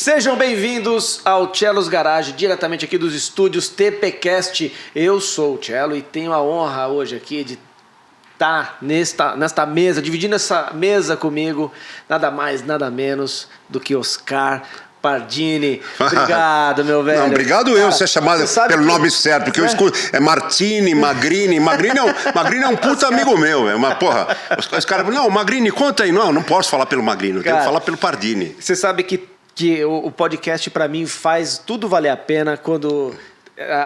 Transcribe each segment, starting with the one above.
Sejam bem-vindos ao Cellos Garage, diretamente aqui dos estúdios TPcast. Eu sou o Cello e tenho a honra hoje aqui de estar nesta mesa, dividindo essa mesa comigo, nada mais, nada menos do que Oscar Pardini. Obrigado, meu velho. Não, obrigado eu ser chamado pelo nome certo, porque eu escuto. É Martini, Magrini. Magrini é um puta amigo meu. É uma porra. Os caras falam, não, Magrini, conta aí. Não posso falar pelo Magrini, eu tenho que falar pelo Pardini. Você sabe que o podcast, pra mim, faz tudo valer a pena quando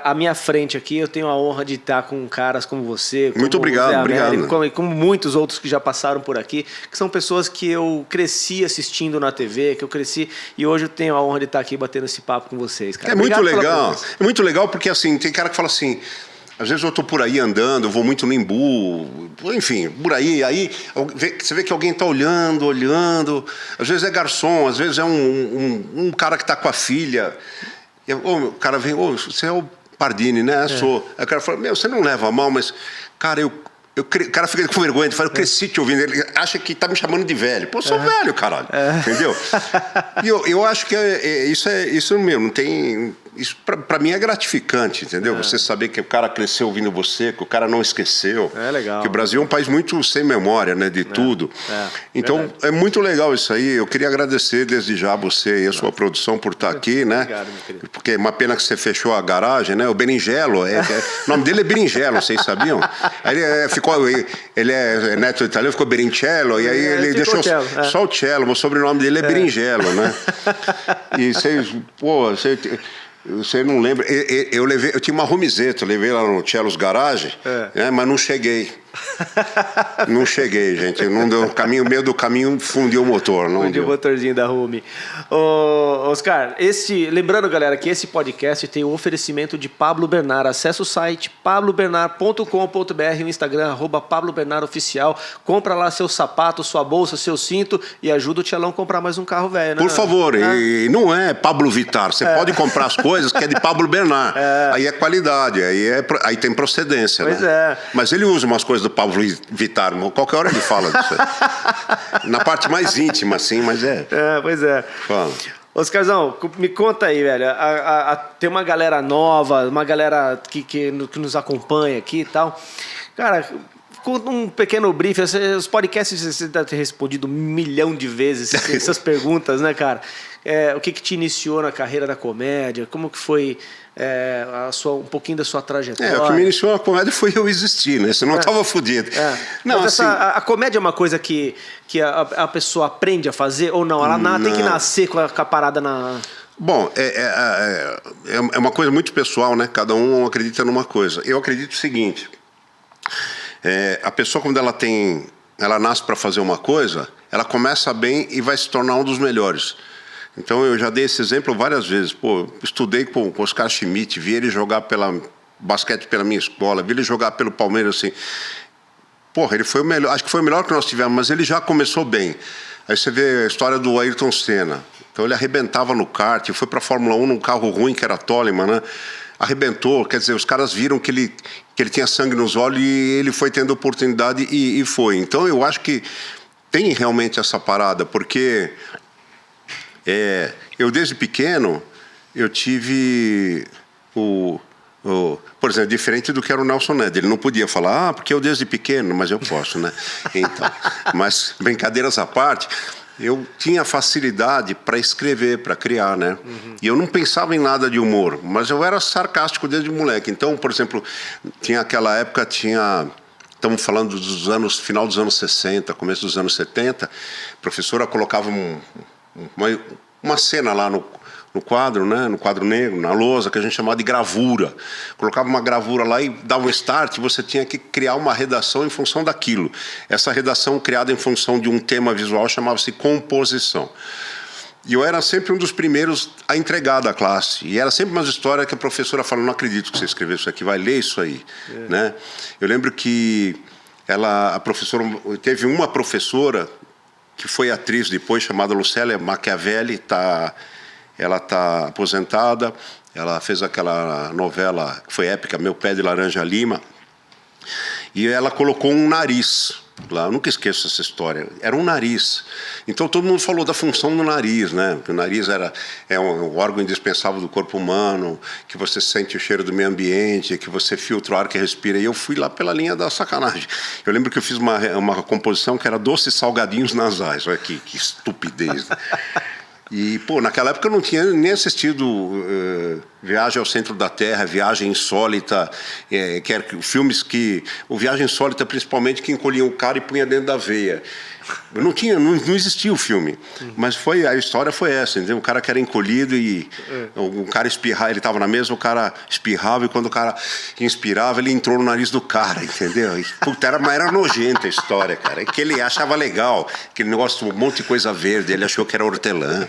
à minha frente aqui eu tenho a honra de estar com caras como você. Como muito obrigado, obrigado. Como muitos outros que já passaram por aqui, que são pessoas que eu cresci assistindo na TV, que eu cresci e hoje eu tenho a honra de estar aqui batendo esse papo com vocês, cara. É muito legal. É muito legal porque, assim, tem cara que fala assim... Às vezes eu tô por aí andando, eu vou muito no Embu, enfim, por aí você vê que alguém tá olhando, às vezes é garçom, às vezes é um cara que tá com a filha, e, o cara vem, você é o Pardini, né? Sou. Aí o cara fala, você não leva a mal, mas, cara, o cara fica com vergonha, fala, eu cresci te ouvindo, ele acha que tá me chamando de velho. Pô, eu sou velho, caralho, entendeu? E eu acho que isso mesmo, não tem... Isso pra mim é gratificante, entendeu? Você saber que o cara cresceu ouvindo você, que o cara não esqueceu. É legal. Que o Brasil é um país muito sem memória, né? De tudo. Então, verdade. É muito legal isso aí. Eu queria agradecer desde já você e a sua produção por estar aqui, né? Obrigado, meu querido. Porque é uma pena que você fechou a garagem, né? O Berinjelo. O nome dele é Berinjelo, vocês sabiam? Aí ele é neto italiano, ficou Berincello, e aí ele deixou só o Cello, mas o sobrenome dele é Berinjelo, né? E vocês, você não lembra? Eu tinha uma Romizeta, eu levei lá no Cellos Garage, mas não cheguei. Não cheguei, gente. Não deu meio do caminho fundiu o motor. Fundiu o motorzinho da Rumi. Oscar, lembrando, galera, que esse podcast tem o oferecimento de Pablo Bernard. Acesse o site pablobernard.com.br, o Instagram, @PabloBernardOficial. Compra lá seu sapato, sua bolsa, seu cinto e ajuda o Tchelão a comprar mais um carro velho, né? Por favor, e não é Pablo Vittar. Você pode comprar as coisas que é de Pablo Bernard. Aí é qualidade, aí tem procedência. Pois né? Mas ele usa umas coisas do Pablo Vittar, qualquer hora ele fala disso. Na parte mais íntima, assim, mas pois é. Fala. Oscarzão, me conta aí, velho. Tem uma galera nova, uma galera que nos acompanha aqui e tal. Cara, conta um pequeno brief. Os podcasts você deve ter respondido 1 milhão de vezes essas perguntas, né, cara? O que te iniciou na carreira da comédia? Como que foi um pouquinho da sua trajetória? O que me iniciou na comédia foi eu existir, né? Senão eu tava fodido. Não, mas assim, a comédia é uma coisa que a pessoa aprende a fazer ou não? Ela tem que nascer com a parada na... Bom, é uma coisa muito pessoal, né? Cada um acredita numa coisa. Eu acredito o seguinte, a pessoa quando ela nasce para fazer uma coisa, ela começa bem e vai se tornar um dos melhores. Então eu já dei esse exemplo várias vezes. Estudei com o Oscar Schmidt, vi ele jogar basquete pela minha escola, vi ele jogar pelo Palmeiras, assim. Ele foi o melhor, acho que foi o melhor que nós tivemos, mas ele já começou bem. Aí você vê a história do Ayrton Senna. Então ele arrebentava no kart, foi para a Fórmula 1 num carro ruim que era Toleman, né? Arrebentou, quer dizer, os caras viram que ele tinha sangue nos olhos e ele foi tendo oportunidade e foi. Então eu acho que tem realmente essa parada, porque... eu desde pequeno, eu tive por exemplo, diferente do que era o Nelson Ned, ele não podia falar, porque eu desde pequeno, mas eu posso, né? Então, mas brincadeiras à parte, eu tinha facilidade para escrever, para criar, né? E eu não pensava em nada de humor, mas eu era sarcástico desde moleque. Então, por exemplo, aquela época estamos falando final dos anos 60, começo dos anos 70, a professora colocava uma cena lá no quadro, né? No quadro negro, na lousa, que a gente chamava de gravura. Colocava uma gravura lá e dava um start, e você tinha que criar uma redação em função daquilo. Essa redação criada em função de um tema visual chamava-se composição. E eu era sempre um dos primeiros a entregar da classe. E era sempre uma história que a professora falava, não acredito que você escreveu isso aqui, vai ler isso aí. Né? Eu lembro que teve uma professora que foi atriz depois, chamada Lucélia Machiavelli, ela está aposentada, ela fez aquela novela que foi épica, Meu Pé de Laranja Lima, e ela colocou um nariz lá, eu nunca esqueço essa história, era um nariz. Então todo mundo falou da função do nariz, né? Porque o nariz é um órgão indispensável do corpo humano, que você sente o cheiro do meio ambiente, que você filtra o ar que respira. E eu fui lá pela linha da sacanagem. Eu lembro que eu fiz uma composição que era doces salgadinhos nasais. Olha que estupidez, né? E, pô, naquela época eu não tinha nem assistido Viagem ao Centro da Terra, Viagem Insólita, que eram filmes que... O Viagem Insólita, principalmente, que encolhia o cara e punha dentro da veia. Não existia o filme, mas a história foi essa, entendeu? O cara que era encolhido e o cara espirrava, ele estava na mesa, o cara espirrava e quando o cara inspirava, ele entrou no nariz do cara, entendeu? E, puta, era nojenta a história, cara. Que ele achava legal, aquele negócio, um monte de coisa verde, ele achou que era hortelã,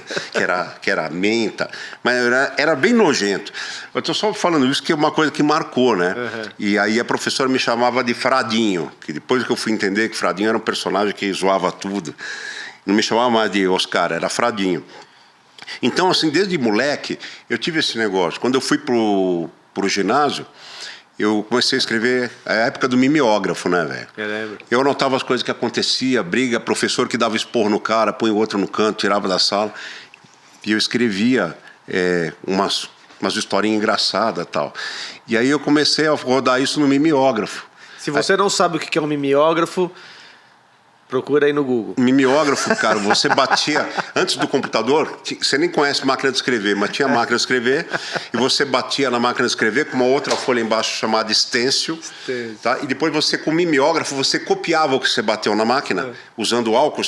que era menta, mas era bem nojento. Eu estou só falando isso que é uma coisa que marcou, né? E aí a professora me chamava de Fradinho, que depois que eu fui entender que Fradinho era um personagem que zoava tudo, não me chamava mais de Oscar, era Fradinho. Então, assim, desde moleque, eu tive esse negócio. Quando eu fui pro ginásio, eu comecei a escrever a época do mimeógrafo, né, velho? Eu lembro. Eu anotava as coisas que acontecia, briga, professor que dava esporro no cara, põe o outro no canto, tirava da sala. E eu escrevia umas historinhas engraçadas e tal. E aí eu comecei a rodar isso no mimeógrafo. Se você não sabe o que é um mimeógrafo, procura aí no Google. Mimeógrafo, cara, você batia... Antes do computador, você nem conhece máquina de escrever, mas tinha máquina de escrever, e você batia na máquina de escrever com uma outra folha embaixo chamada stencil, tá? E depois você, com o mimeógrafo, você copiava o que você bateu na máquina, usando álcool,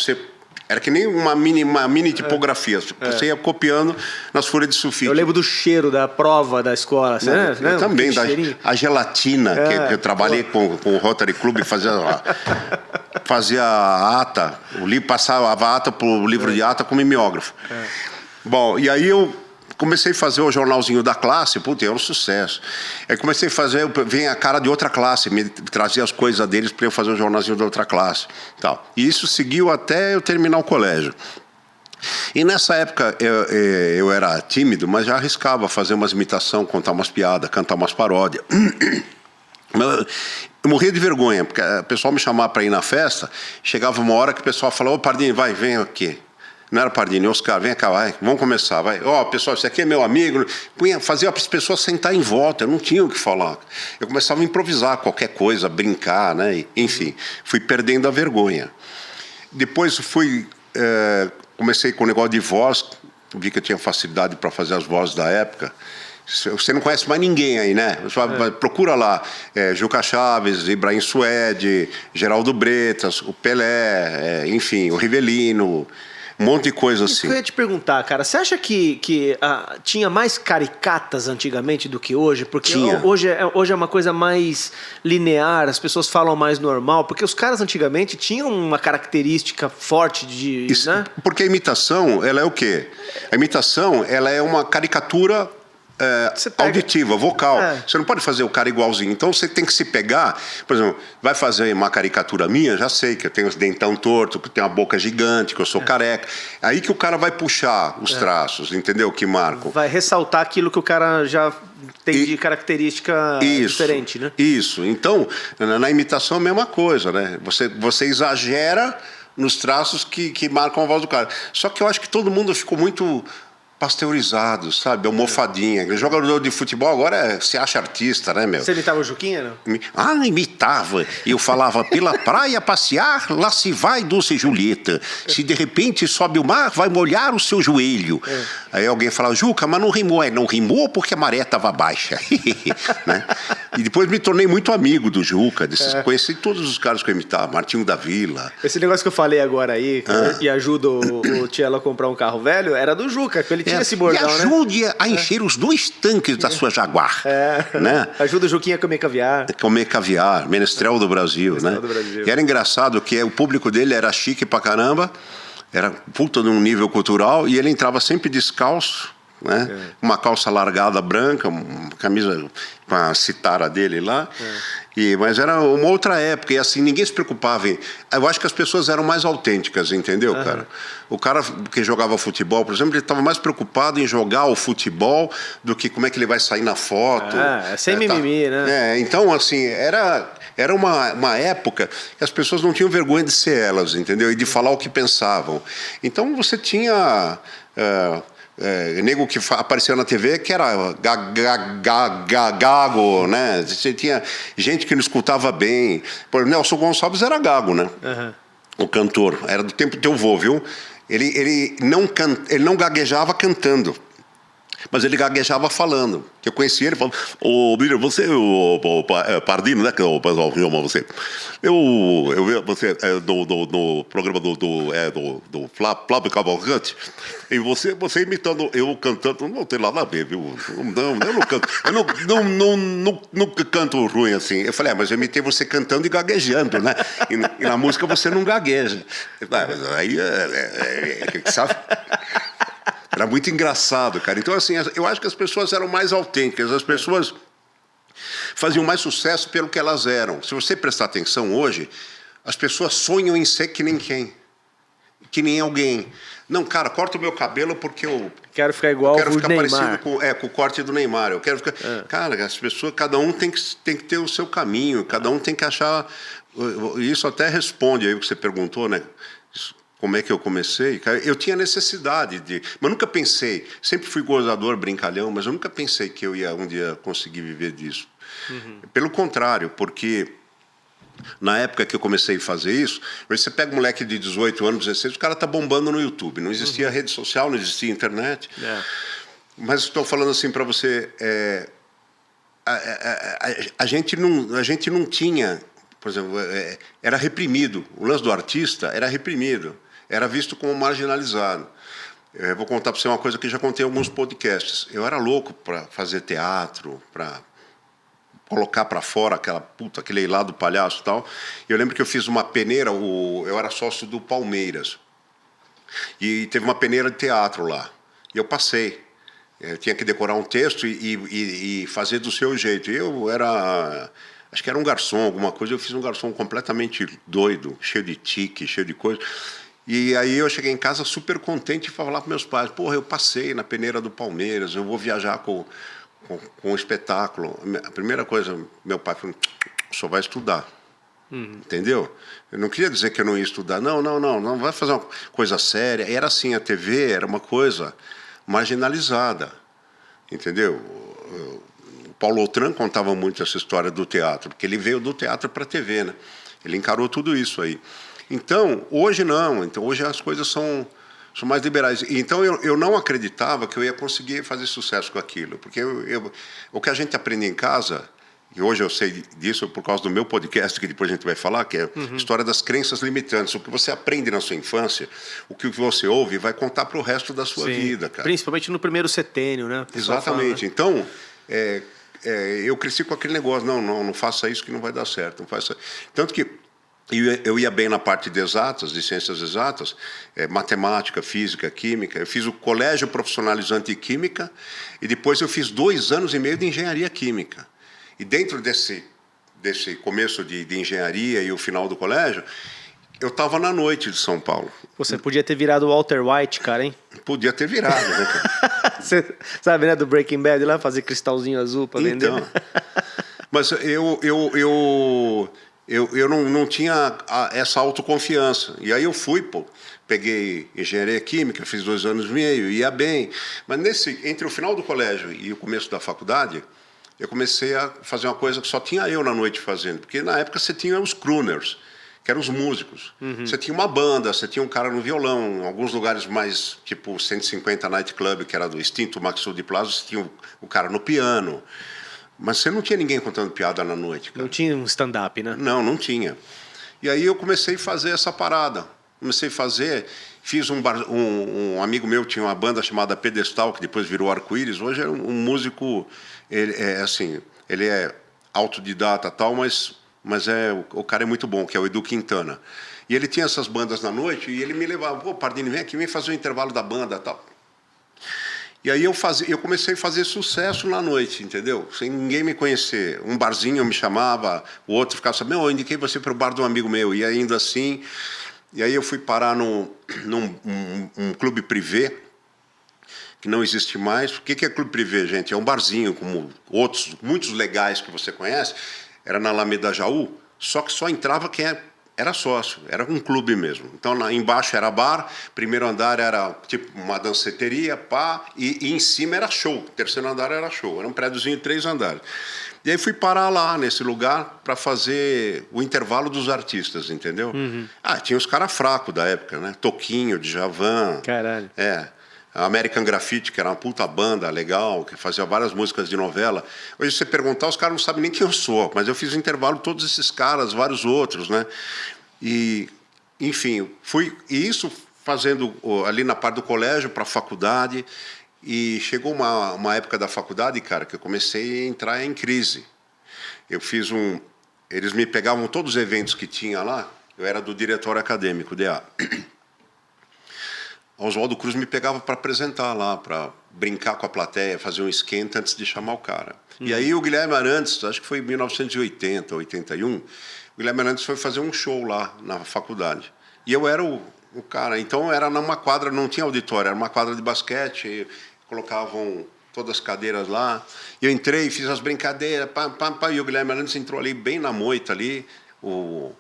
era que nem uma mini tipografia. Você ia copiando nas folhas de sulfite. Eu lembro do cheiro da prova da escola. Eu também, a gelatina, que eu trabalhei com o Rotary Club, fazia a ata, passava a ata para o livro de ata com mimeógrafo. Bom, e aí eu comecei a fazer o jornalzinho da classe, puta, era um sucesso. Aí comecei a fazer, vem a cara de outra classe, me trazia as coisas deles para eu fazer o jornalzinho da outra classe. Tal. E isso seguiu até eu terminar o colégio. E nessa época eu era tímido, mas já arriscava fazer umas imitações, contar umas piadas, cantar umas paródias. Eu morria de vergonha, porque o pessoal me chamava para ir na festa, chegava uma hora que o pessoal falava, ô Pardini, vai, vem aqui. Não era Pardini, Oscar, vem cá, vai, vamos começar, vai. Ó, pessoal, esse aqui é meu amigo. Fazia as pessoas sentar em volta, eu não tinha o que falar. Eu começava a improvisar qualquer coisa, brincar, né? Enfim, fui perdendo a vergonha. Depois comecei com o negócio de voz, vi que eu tinha facilidade para fazer as vozes da época. Você não conhece mais ninguém aí, né? Procura lá, Juca Chaves, Ibrahim Suede, Geraldo Bretas, o Pelé, enfim, o Rivelino... Um monte de coisa assim. Isso que eu ia te perguntar, cara. Você acha que tinha mais caricatas antigamente do que hoje? Porque hoje é uma coisa mais linear, as pessoas falam mais normal. Porque os caras antigamente tinham uma característica forte de... Isso, né? Porque a imitação, ela é o quê? A imitação, ela é uma caricatura... auditiva, vocal. Você não pode fazer o cara igualzinho. Então você tem que se pegar, por exemplo, vai fazer uma caricatura minha, já sei que eu tenho os dentão torto, que eu tenho uma boca gigante, que eu sou careca. Aí que o cara vai puxar os traços, entendeu? Que marcam. Vai ressaltar aquilo que o cara já tem de característica diferente, né? Isso. Então, na imitação é a mesma coisa, né? Você exagera nos traços que marcam a voz do cara. Só que eu acho que todo mundo ficou muito... pasteurizado, sabe? Almofadinha. O jogador de futebol agora se acha artista, né, meu? Você imitava o Juquinha, não? Imitava. Eu falava, pela praia passear, lá se vai doce Julieta. Se de repente sobe o mar, vai molhar o seu joelho. Aí alguém fala, Juca, mas não rimou. Não rimou porque a maré estava baixa. Né? E depois me tornei muito amigo do Juca. Conheci todos os caras que eu imitava. Martinho da Vila. Esse negócio que eu falei agora aí, que ajuda o Tchelo a comprar um carro velho, era do Juca, que ele tinha esse bordão, e ajude a encher os 2 tanques da sua Jaguar. Né? Ajuda o Juquinha a comer caviar. Comer caviar, menestrel do Brasil. Menestrel, né? do Brasil. E era engraçado que o público dele era chique pra caramba, era puta de um nível cultural, e ele entrava sempre descalço, né? Uma calça largada branca, uma camisa com a citara dele lá. Mas era uma outra época, e assim, ninguém se preocupava eu acho que as pessoas eram mais autênticas, entendeu, cara? O cara que jogava futebol, por exemplo, ele estava mais preocupado em jogar o futebol do que como é que ele vai sair na foto. Sem mimimi, né? Então, assim, era era uma época que as pessoas não tinham vergonha de ser elas, entendeu? E de falar o que pensavam. Então você tinha nego que aparecia na TV que era gago, né? Você tinha gente que não escutava bem. Por Nelson Gonçalves era gago, né? Uhum. O cantor. Era do tempo do teu vô, viu? Ele não gaguejava cantando. Mas ele gaguejava falando. Eu conhecia ele falando, Miriam, você, o Pardino, né, que o pessoal chama você. Eu vi você no programa do Flávio Cavalcante, e você imitando, eu cantando, não tem nada a ver, viu? Não, eu não canto. Eu nunca canto ruim assim. Eu falei, mas eu imitei você cantando e gaguejando, né? E na música você não gagueja. Mas aí, sabe? Era muito engraçado, cara. Então, assim, eu acho que as pessoas eram mais autênticas, as pessoas faziam mais sucesso pelo que elas eram. Se você prestar atenção hoje, as pessoas sonham em ser que nem quem? Que nem alguém. Não, cara, corta o meu cabelo porque eu quero ficar igual o Neymar. Parecido com o corte do Neymar. Eu quero ficar... Cara, as pessoas, cada um tem que ter o seu caminho, cada um tem que achar... Isso até responde aí o que você perguntou, né? Como é que eu comecei? Eu tinha necessidade de... Mas nunca pensei... Sempre fui gozador, brincalhão, mas eu nunca pensei que eu ia um dia conseguir viver disso. Uhum. Pelo contrário, porque na época que eu comecei a fazer isso, você pega um moleque de 18 anos, 16, o cara tá bombando no YouTube. Não existia rede social, não existia internet. Mas estou falando assim para você... A gente não tinha... Por exemplo, era reprimido. O lance do artista era reprimido. Era visto como marginalizado. Eu vou contar para você uma coisa que já contei em alguns podcasts. Eu era louco para fazer teatro, para colocar para fora aquele lado palhaço e tal. Eu lembro que eu fiz uma peneira, eu era sócio do Palmeiras. E teve uma peneira de teatro lá. E eu passei. Eu tinha que decorar um texto e fazer do seu jeito. E eu era... Acho que era um garçom, alguma coisa. Eu fiz um garçom completamente doido, cheio de tique, cheio de coisa. E aí eu cheguei em casa super contente e falar para meus pais, porra, eu passei na peneira do Palmeiras, eu vou viajar com o espetáculo. A primeira coisa, meu pai falou, só vai estudar. Entendeu? Eu não queria dizer que eu não ia estudar. Não vai fazer uma coisa séria. Era assim, a TV era uma coisa marginalizada. Entendeu? O Paulo Outram contava muito essa história do teatro, porque ele veio do teatro para a TV, né? Ele encarou tudo isso aí. Então, hoje não. Então, hoje as coisas são mais liberais. Então, eu não acreditava que eu ia conseguir fazer sucesso com aquilo. Porque o que a gente aprende em casa, e hoje eu sei disso por causa do meu podcast, que depois a gente vai falar, que é a história das crenças limitantes. O que você aprende na sua infância, o que você ouve, vai contar para o resto da sua vida, cara. Principalmente no primeiro setênio, né? Exatamente. Fala, né? Então, eu cresci com aquele negócio, não faça isso que não vai dar certo. Não faça... Tanto que eu ia bem na parte de exatas, de ciências exatas, matemática, física, química. Eu fiz o colégio profissionalizante de química e depois eu fiz 2 anos e meio de engenharia química. E dentro desse começo de engenharia e o final do colégio, eu estava na noite de São Paulo. Você podia ter virado o Walter White, cara, hein? Podia ter virado, né, cara? Você sabe, né, do Breaking Bad, lá fazer cristalzinho azul para vender. Então, mas eu não tinha essa autoconfiança. E aí eu fui, peguei engenharia química, fiz 2 anos e meio, ia bem. Mas entre o final do colégio e o começo da faculdade, eu comecei a fazer uma coisa que só tinha eu na noite fazendo. Porque na época você tinha os crooners, que eram os músicos. Você tinha uma banda, você tinha um cara no violão, em alguns lugares mais, tipo 150 Night Club, que era do extinto Maxud de Plaza, você tinha o cara no piano. Mas você não tinha ninguém contando piada na noite, cara. Não tinha um stand-up, né? Não tinha. E aí eu comecei a fazer essa parada. Fiz um amigo meu tinha uma banda chamada Pedestal, que depois virou Arco-Íris. Hoje é um músico, ele é autodidata e tal, mas o cara é muito bom, que é o Edu Quintana. E ele tinha essas bandas na noite e ele me levava, Pardini, vem aqui, vem fazer o intervalo da banda e tal. E aí eu comecei a fazer sucesso na noite, entendeu? Sem ninguém me conhecer. Um barzinho me chamava, o outro ficava sabendo, eu indiquei você para o bar de um amigo meu. E ainda assim, e aí eu fui parar num clube privê, que não existe mais. O que é clube privê, gente? É um barzinho, como outros, muitos legais que você conhece. Era na Alameda Jaú, só que só entrava quem era sócio, era um clube mesmo. Então, embaixo era bar, primeiro andar era tipo uma danceteria, pá, e em cima era show. Terceiro andar era show. Era um prédiozinho de 3 andares. E aí fui parar lá, nesse lugar, para fazer o intervalo dos artistas, entendeu? Tinha os caras fracos da época, né? Toquinho, Djavan. Caralho. American Graffiti, que era uma puta banda legal, que fazia várias músicas de novela. Hoje, se você perguntar, os caras não sabem nem quem eu sou, mas eu fiz o intervalo todos esses caras, vários outros, né? E, enfim, e isso fazendo ali na parte do colégio para a faculdade. E chegou uma época da faculdade, cara, que eu comecei a entrar em crise. Eles me pegavam todos os eventos que tinha lá, eu era do diretório acadêmico, DA. Oswaldo Cruz me pegava para apresentar lá, para brincar com a plateia, fazer um esquenta antes de chamar o cara. E aí o Guilherme Arantes, acho que foi em 1980, 81, o Guilherme Arantes foi fazer um show lá na faculdade. E eu era o cara, então era numa quadra, não tinha auditório, era uma quadra de basquete, colocavam todas as cadeiras lá. Eu entrei, fiz as brincadeiras, e o Guilherme Arantes entrou ali bem na moita ali, o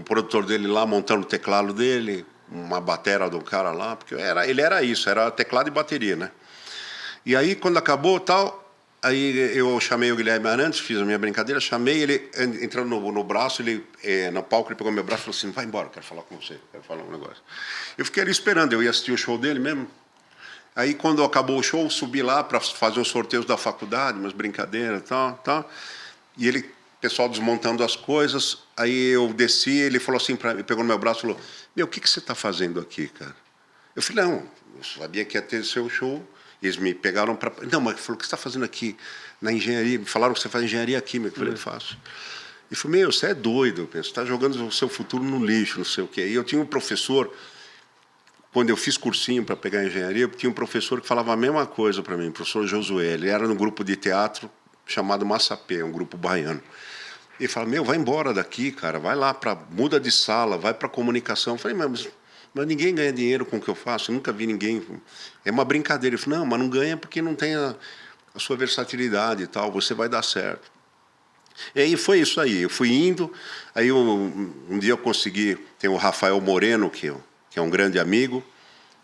produtor dele lá montando o teclado dele, uma batera do cara lá, porque ele era isso, era teclado e bateria, né? E aí, quando acabou tal, aí eu chamei o Guilherme Arantes, fiz a minha brincadeira, chamei ele, entrando no braço, no palco, ele pegou meu braço e falou assim, vai embora, quero falar com você, quero falar um negócio. Eu fiquei ali esperando, eu ia assistir o show dele mesmo. Aí, quando acabou o show, subi lá para fazer os sorteios da faculdade, umas brincadeiras e tal. E o pessoal desmontando as coisas. Aí eu desci, ele falou assim, pegou no meu braço e falou, meu, o que você está fazendo aqui, cara? Eu falei, não, eu sabia que ia ter seu show. Eles me pegaram para... Não, mas ele falou, o que você está fazendo aqui na engenharia? Me falaram que você faz engenharia química. Eu falei, faço. Ele falou, meu, você é doido, você está jogando o seu futuro no lixo, não sei o quê. E eu tinha um professor... Quando eu fiz cursinho para pegar engenharia, tinha um professor que falava a mesma coisa para mim, o professor Josué. Ele era no grupo de teatro chamado Massapê, um grupo baiano. Ele falava, meu, vai embora daqui, cara, vai lá, muda de sala, vai para comunicação. Eu falei, mas ninguém ganha dinheiro com o que eu faço, eu nunca vi ninguém. É uma brincadeira. Ele falou, não, mas não ganha porque não tem a sua versatilidade e tal, você vai dar certo. E aí foi isso aí, eu fui indo, aí um dia eu consegui, tem o Rafael Moreno, que é um grande amigo,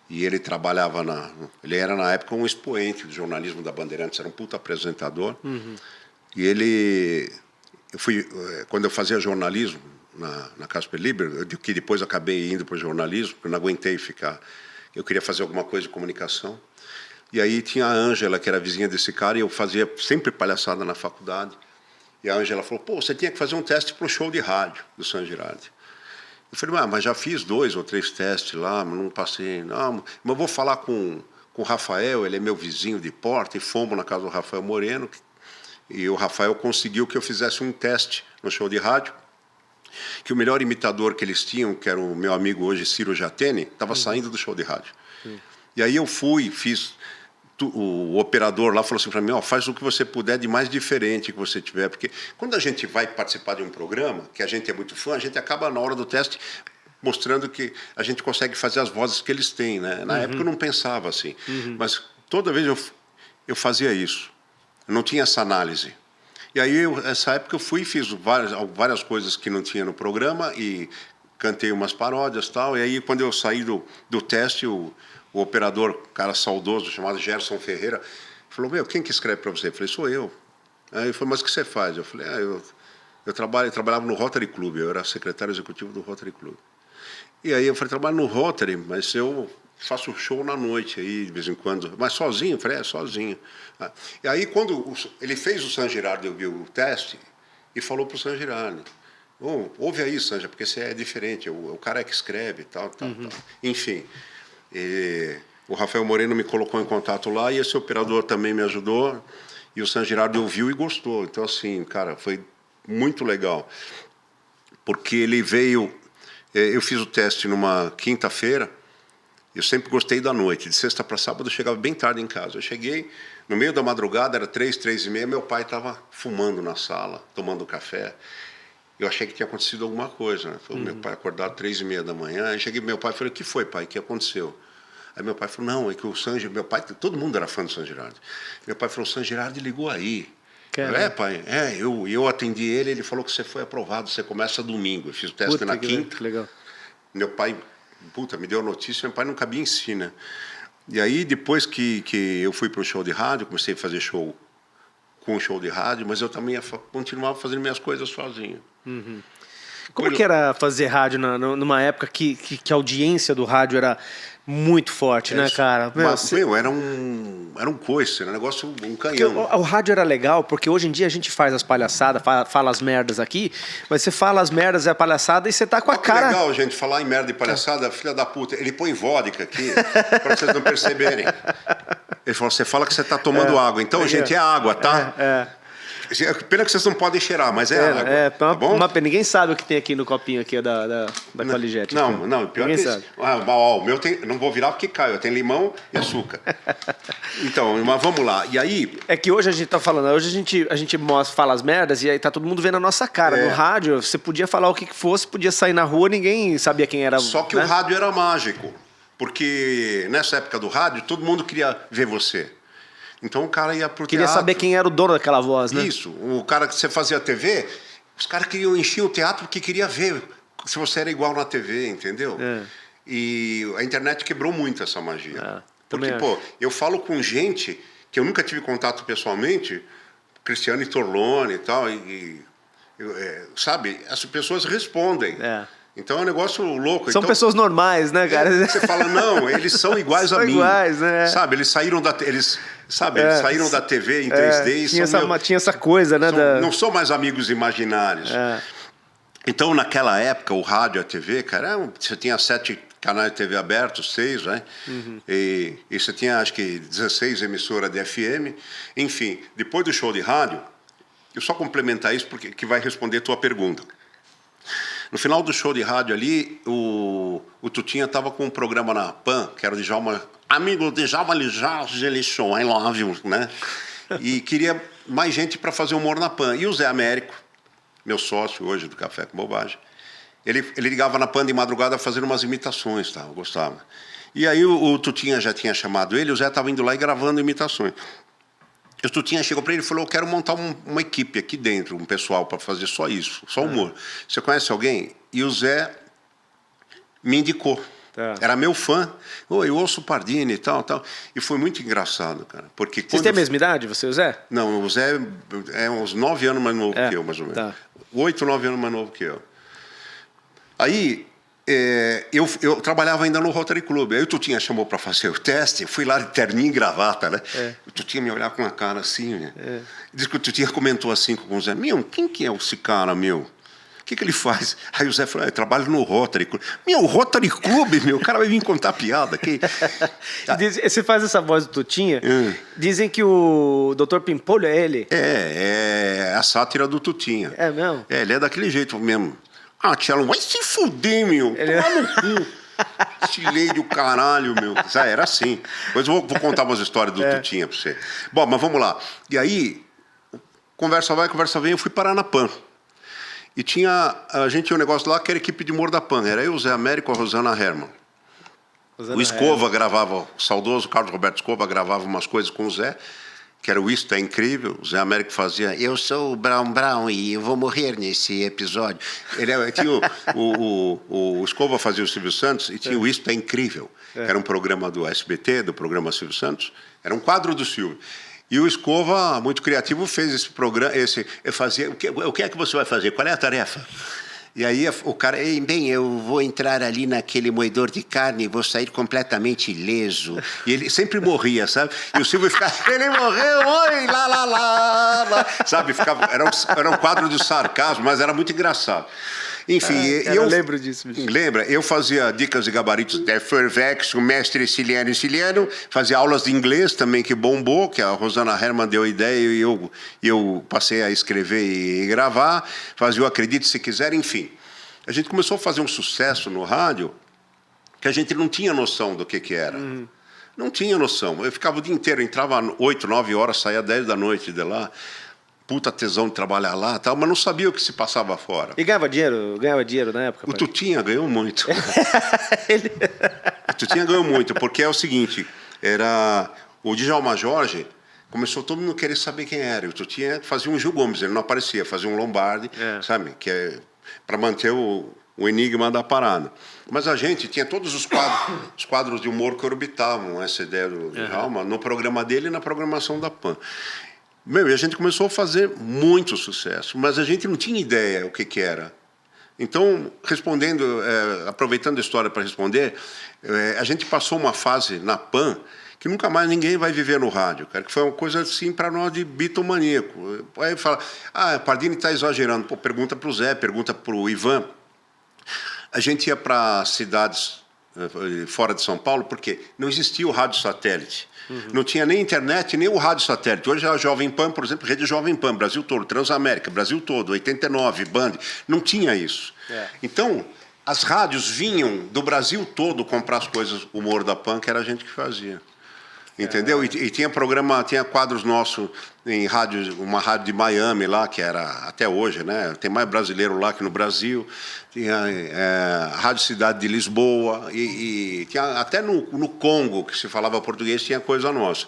e ele trabalhava ele era na época um expoente do jornalismo da Bandeirantes, era um puta apresentador. E quando eu fazia jornalismo na Casper Liber, que depois acabei indo para o jornalismo, porque eu não aguentei ficar, eu queria fazer alguma coisa de comunicação. E aí tinha a Ângela, que era vizinha desse cara, e eu fazia sempre palhaçada na faculdade. E a Ângela falou, pô, você tinha que fazer um teste para o show de rádio do San Girardi. Eu falei, mas já fiz 2 ou 3 testes lá, mas não passei. Não, mas eu vou falar com o Rafael, ele é meu vizinho de porta, e fomos na casa do Rafael Moreno, e o Rafael conseguiu que eu fizesse um teste no show de rádio, que o melhor imitador que eles tinham, que era o meu amigo hoje, Ciro Jatene, estava saindo do show de rádio. E aí eu fiz... O operador lá falou assim para mim, faz o que você puder de mais diferente que você tiver, porque quando a gente vai participar de um programa, que a gente é muito fã, a gente acaba na hora do teste mostrando que a gente consegue fazer as vozes que eles têm, né? Na época eu não pensava assim, mas toda vez eu fazia isso, eu não tinha essa análise. E aí, nessa época, eu fui e fiz várias coisas que não tinha no programa e cantei umas paródias e tal, e aí quando eu saí do teste, o operador, cara saudoso, chamado Gerson Ferreira, falou, meu, quem que escreve para você? Eu falei, sou eu. Aí ele falou, mas o que você faz? Eu falei, eu trabalhava no Rotary Club, eu era secretário executivo do Rotary Club. E aí eu falei, trabalho no Rotary, mas eu faço show na noite aí, de vez em quando. Mas sozinho? Eu falei, sozinho. E aí quando ele fez o San Girardi, eu vi o teste, e falou para o San Girardi, ouve aí, Sanja, porque você é diferente, o cara é que escreve e tal. Enfim... o Rafael Moreno me colocou em contato lá e esse operador também me ajudou e o San Girardi ouviu e gostou. Então, assim, cara, foi muito legal. Porque ele veio... Eu fiz o teste numa quinta-feira, eu sempre gostei da noite. De sexta para sábado eu chegava bem tarde em casa. Eu cheguei, no meio da madrugada, era 3h30, meu pai estava fumando na sala, tomando café. Eu achei que tinha acontecido alguma coisa, né? Foi meu pai acordado 3h30 da manhã. Aí cheguei pro meu pai e falei, o que foi, pai? O que aconteceu? Aí meu pai falou, não, é que o San Girardi... Meu pai, todo mundo era fã do San Girardi. Meu pai falou, o San Girardi ligou aí. É, pai, eu atendi ele falou que você foi aprovado, você começa domingo. Eu fiz o teste na quinta. Que legal. Meu pai, me deu a notícia, meu pai não cabia em si, né? E aí, depois que eu fui para o show de rádio, comecei a fazer show com o show de rádio, mas eu também continuava fazendo minhas coisas sozinho. Uhum. Como que era fazer rádio numa época que a audiência do rádio era muito forte, né, cara? Era um coice, era um negócio, um canhão. O rádio era legal, porque hoje em dia a gente faz as palhaçadas, fala as merdas aqui, mas você fala as merdas e a palhaçada e você tá com a cara... É legal, gente, falar em merda e palhaçada, filha da puta, ele põe vodka aqui, para vocês não perceberem. Ele falou, você fala que você tá tomando água, então, gente, é água, tá? Pena que vocês não podem cheirar, mas é água. Tá bom? Ninguém sabe o que tem aqui no copinho aqui da Qualigete. Não, pior ninguém que sabe. O meu tem, não vou virar porque cai, tem limão e açúcar. Então, mas vamos lá. E aí... É que hoje a gente tá falando, hoje a gente fala as merdas e aí tá todo mundo vendo a nossa cara. No rádio, você podia falar o que fosse, podia sair na rua, ninguém sabia quem era. Só que o rádio era mágico, porque nessa época do rádio, todo mundo queria ver você. Então o cara ia pro Queria teatro. saber quem era o dono daquela voz, né? Isso. O cara que você fazia TV, os caras queriam encher o teatro porque queria ver se você era igual na TV, entendeu? E a internet quebrou muito essa magia. Porque, eu falo com gente que eu nunca tive contato pessoalmente, Cristiane Torlone e tal, sabe? As pessoas respondem. Então é um negócio louco. São pessoas normais, né, cara? Você fala, não, eles são iguais a mim. Iguais, né? Sabe, eles saíram da TV em 3D e tinha essa coisa, né? Não são mais amigos imaginários. Então, naquela época, o rádio e a TV, cara, você tinha 7 canais de TV abertos, 6, né? E você tinha, acho que, 16 emissoras de FM. Enfim, depois do show de rádio, eu só complementar isso porque que vai responder a tua pergunta. No final do show de rádio ali, o Tutinha estava com um programa na PAN, que era o Djalma, amigo Djalma Lijon, I love you, né? E queria mais gente para fazer humor na PAN. E o Zé Américo, meu sócio hoje do Café com Bobagem, ele ligava na PAN de madrugada fazendo umas imitações, tá? Eu gostava. E aí o Tutinha já tinha chamado ele, o Zé estava indo lá e gravando imitações. E o Tutinha chegou para ele e falou, eu quero montar uma equipe aqui dentro, um pessoal para fazer só isso, só humor. Você conhece alguém? E o Zé me indicou. Era meu fã. Eu ouço o Pardini e tal. E foi muito engraçado, cara. Porque Vocês têm a mesma idade, você e o Zé? Não, o Zé é uns 9 anos mais novo que eu, mais ou menos. 8, 9 anos mais novo que eu. Aí... eu trabalhava ainda no Rotary Club. Aí o Tutinha chamou para fazer o teste. Fui lá de terninho e gravata, né? O Tutinha me olhava com uma cara assim, né? Diz que o Tutinha comentou assim com o Zé: Meu, quem que é esse cara, meu? O que ele faz? Aí o Zé falou: eu trabalho no Rotary Club. Meu, Rotary Club, meu, o cara vai vir contar piada aqui. Você faz essa voz do Tutinha? Dizem que o Dr. Pimpolho é ele. É a sátira do Tutinha. É mesmo? Ele é daquele jeito mesmo. Tchelo, vai se fuder, meu. Toma no cu. Chilei do caralho, meu. Era assim. Depois eu vou contar umas histórias do Tutinha pra você. Bom, mas vamos lá. E aí, conversa vai, conversa vem, eu fui parar na PAN. E a gente tinha um negócio lá que era a equipe de humor da PAN. Era eu, o Zé Américo, a Rosana Herman. O Escova gravava, o saudoso Carlos Roberto Escova gravava umas coisas com o Zé, que era o Isto é Incrível. O Zé Américo fazia, eu sou o Brown e eu vou morrer nesse episódio. Tinha o Escova fazia o Silvio Santos e tinha o Isto é Incrível, que era um programa do SBT, do programa Silvio Santos. Era um quadro do Silvio. E o Escova, muito criativo, fez esse programa, fazia, o que é que você vai fazer? Qual é a tarefa? E aí o cara, bem, eu vou entrar ali naquele moedor de carne e vou sair completamente ileso. E ele sempre morria, sabe? E o Silvio ficava, ele morreu, oi, lá. Sabe? Era um quadro de sarcasmo, mas era muito engraçado. Enfim, eu lembro disso. Bicho. Lembra? Eu fazia dicas e gabaritos de Fervex, o mestre Siciliano, fazia aulas de inglês também, que bombou, que a Rosana Herman deu ideia e eu passei a escrever e gravar, fazia o Acredite Se Quiser, enfim. A gente começou a fazer um sucesso no rádio que a gente não tinha noção do que era. Não tinha noção. Eu ficava o dia inteiro, entrava 8, 9 horas, saía 10 da noite de lá. Puta tesão de trabalhar lá, tal, mas não sabia o que se passava fora. E ganhava dinheiro na época? O Tutinha ganhou muito. O Tutinha ganhou muito, porque é o seguinte, era o Djalma Jorge, começou todo mundo a querer saber quem era. O Tutinha fazia um Gil Gomes, ele não aparecia, fazia um Lombardi, sabe? Que é para manter o enigma da parada. Mas a gente tinha todos os quadros de humor que orbitavam essa ideia do Djalma no programa dele e na programação da PAN. E a gente começou a fazer muito sucesso, mas a gente não tinha ideia o que era. Então, aproveitando a história para responder, a gente passou uma fase na PAN que nunca mais ninguém vai viver no rádio, cara, que foi uma coisa assim para nós de bitomaníaco. Aí fala, Pardini está exagerando. Pô, pergunta para o Zé, pergunta para o Ivan. A gente ia para cidades fora de São Paulo porque não existia o rádio satélite. Não tinha nem internet, nem o rádio satélite. Hoje a Jovem Pan, por exemplo, Rede Jovem Pan, Brasil todo, Transamérica, Brasil todo, 89, Band, não tinha isso. Então, as rádios vinham do Brasil todo comprar as coisas, o humor da Pan, que era a gente que fazia. Entendeu? E tinha quadros nossos em rádio, uma rádio de Miami lá, que era até hoje, né? Tem mais brasileiro lá que no Brasil. Tinha a Rádio Cidade de Lisboa, e tinha, até no Congo, que se falava português, tinha coisa nossa.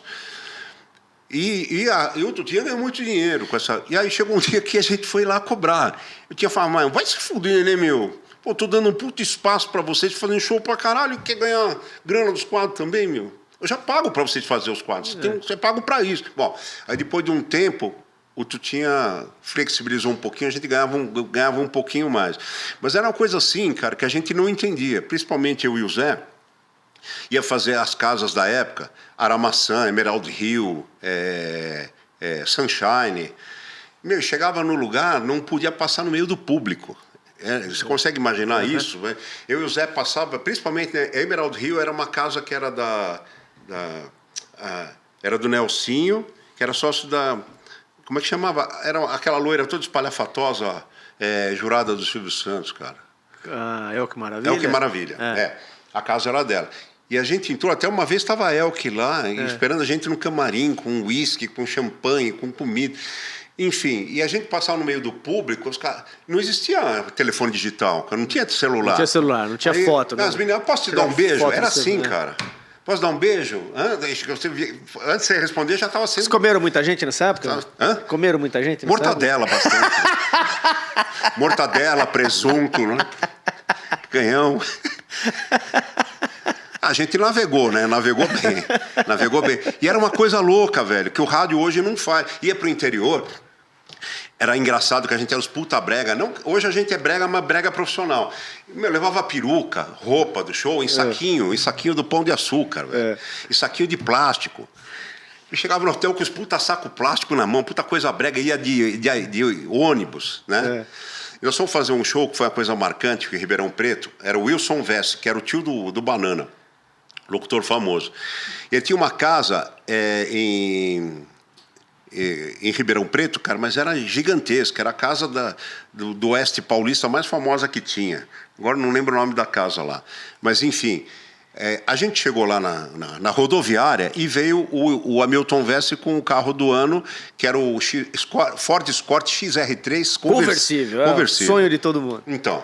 E o Tutinha ganhou muito dinheiro com essa. E aí chegou um dia que a gente foi lá cobrar. Eu tinha falado, mas vai se fuder, né, meu? Pô, tô dando um puto espaço para vocês fazendo show pra caralho, quer ganhar grana dos quadros também, meu? Eu já pago para vocês fazer os quadros. Você paga para isso. Bom, aí depois de um tempo, o Tutinha flexibilizou um pouquinho, a gente ganhava um pouquinho mais. Mas era uma coisa assim, cara, que a gente não entendia. Principalmente eu e o Zé ia fazer as casas da época, Aramaçã, Emerald Hill, Sunshine. Chegava no lugar, não podia passar no meio do público. Você consegue imaginar isso? Eu e o Zé passava, principalmente, né, Emerald Hill era uma casa que era era do Nelsinho, que era sócio da... Como é que chamava? Era aquela loira toda espalhafatosa, jurada do Silvio Santos, cara. Elke Maravilha? Elke Maravilha, a casa era dela. E a gente entrou, até uma vez estava a Elke lá, esperando a gente no camarim, com uísque, com champanhe, com comida. Enfim, e a gente passava no meio do público, os caras... Não existia telefone digital, não tinha celular. Não tinha celular, não tinha foto. As meninas, posso te dar um beijo? Era assim, cara. Posso dar um beijo? Antes de você responder, já estava sendo... Vocês comeram muita gente nessa época? Comeram muita gente nessa Mortadela, época? Bastante. Mortadela, presunto, né? Canhão. A gente navegou, né? Navegou bem. E era uma coisa louca, velho, que o rádio hoje não faz. Ia pro interior... Era engraçado que a gente era os puta brega. Não, hoje a gente é brega, mas brega profissional. Levava peruca, roupa do show em saquinho do Pão de Açúcar, velho. Em saquinho de plástico. E chegava no hotel com os puta saco plástico na mão, puta coisa brega, ia de ônibus, né? Nós fomos fazer um show que foi uma coisa marcante, em Ribeirão Preto. Era o Wilson Vess, que era o tio do Banana, locutor famoso. Ele tinha uma casa em Ribeirão Preto, cara, mas era gigantesca, era a casa do Oeste Paulista mais famosa que tinha. Agora não lembro o nome da casa lá. Mas, enfim, a gente chegou lá na rodoviária e veio o Hamilton Vess com o carro do ano, que era o Ford Escort XR3 conversível. Sonho de todo mundo. Então,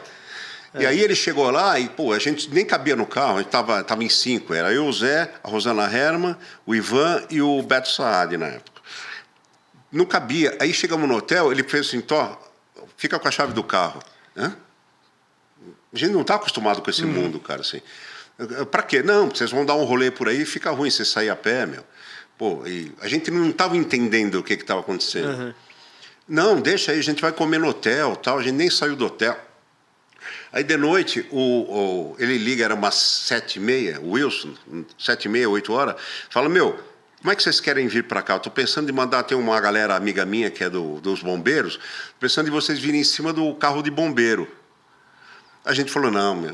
e aí ele chegou lá e, pô, a gente nem cabia no carro, a gente tava em 5. Era eu, o Zé, a Rosana Herman, o Ivan e o Beto Saad na época. Não cabia. Aí chegamos no hotel, ele fez assim, fica com a chave do carro. A gente não está acostumado com esse mundo, cara, assim. Para quê? Não, vocês vão dar um rolê por aí, fica ruim você sair a pé, meu. Pô, e a gente não estava entendendo o que estava acontecendo. Não, deixa aí, a gente vai comer no hotel, tal. A gente nem saiu do hotel. Aí de noite, ele liga, era umas 7h30, o Wilson, 7h30, 8h, fala, como é que vocês querem vir para cá? Estou pensando em mandar, tem uma galera amiga minha que é dos bombeiros, pensando em vocês virem em cima do carro de bombeiro. A gente falou, não,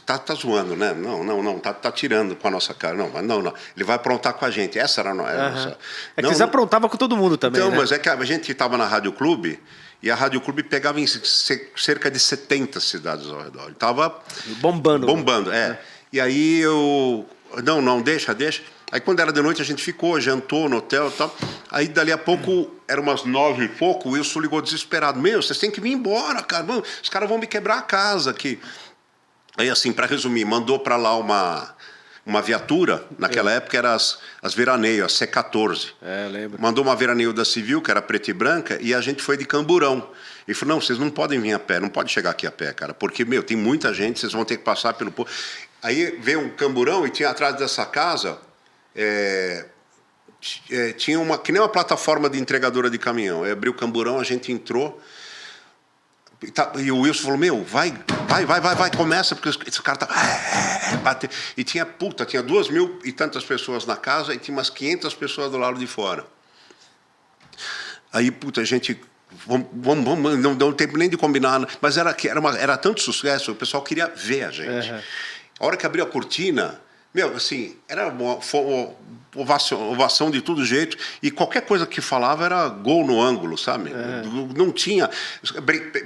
tá zoando, né? Não, tá tirando com a nossa cara. Não, ele vai aprontar com a gente. Essa era a nossa... É que vocês aprontavam com todo mundo também, então, né? Mas é que a gente estava na Rádio Clube, e a Rádio Clube pegava em cerca de 70 cidades ao redor. Ele estava... Bombando. E aí eu... Não, deixa. Aí quando era de noite a gente ficou, jantou no hotel e tal. Aí dali a pouco, era umas 9h e pouco, o Wilson ligou desesperado. Vocês têm que vir embora, cara. Os caras vão me quebrar a casa aqui. Aí assim, para resumir, mandou para lá uma viatura, naquela época eram as veraneios, as C14. Eu lembro. Mandou uma veraneio da Civil, que era preta e branca, e a gente foi de Camburão. E falou, não, vocês não podem vir a pé, não pode chegar aqui a pé, cara, porque, tem muita gente, vocês vão ter que passar pelo... Aí veio um Camburão e tinha atrás dessa casa, tinha que nem uma plataforma de entregadora de caminhão. Aí abriu o Camburão, a gente entrou, e o Wilson falou, vai, começa, porque esse cara tá... Bate. E tinha 2.000 e tantas pessoas na casa, e tinha umas 500 pessoas do lado de fora. Aí, a gente... Vamos, não deu tempo nem de combinar, mas era tanto sucesso, o pessoal queria ver a gente. A hora que abriu a cortina, assim, era uma ovação de todo jeito, e qualquer coisa que falava era gol no ângulo, sabe? Não tinha...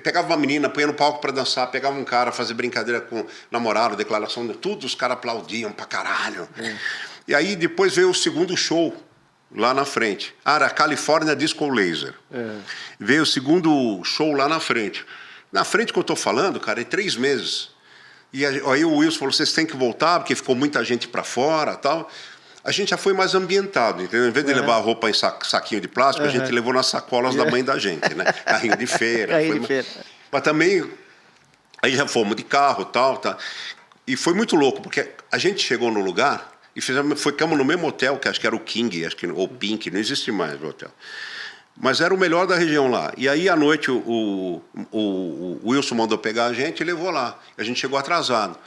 Pegava uma menina, punha no palco para dançar, pegava um cara, fazer brincadeira com namorado, declaração de tudo, os caras aplaudiam pra caralho. E aí depois veio o segundo show, lá na frente. Era a California Disco Laser. Veio o segundo show lá na frente. Na frente que eu estou falando, cara, 3 meses. E aí o Wilson falou, vocês têm que voltar, porque ficou muita gente para fora e tal. A gente já foi mais ambientado, entendeu? Em vez de levar a roupa em saquinho de plástico, a gente levou nas sacolas da mãe da gente, né? Carrinho de feira. Mas também, aí já fomos de carro e tal, tá? E foi muito louco, porque a gente chegou no lugar... E ficamos no mesmo hotel, que acho que era o King, ou Pink, não existe mais o hotel. Mas era o melhor da região lá. E aí, à noite, o Wilson mandou pegar a gente e levou lá. A gente chegou atrasado.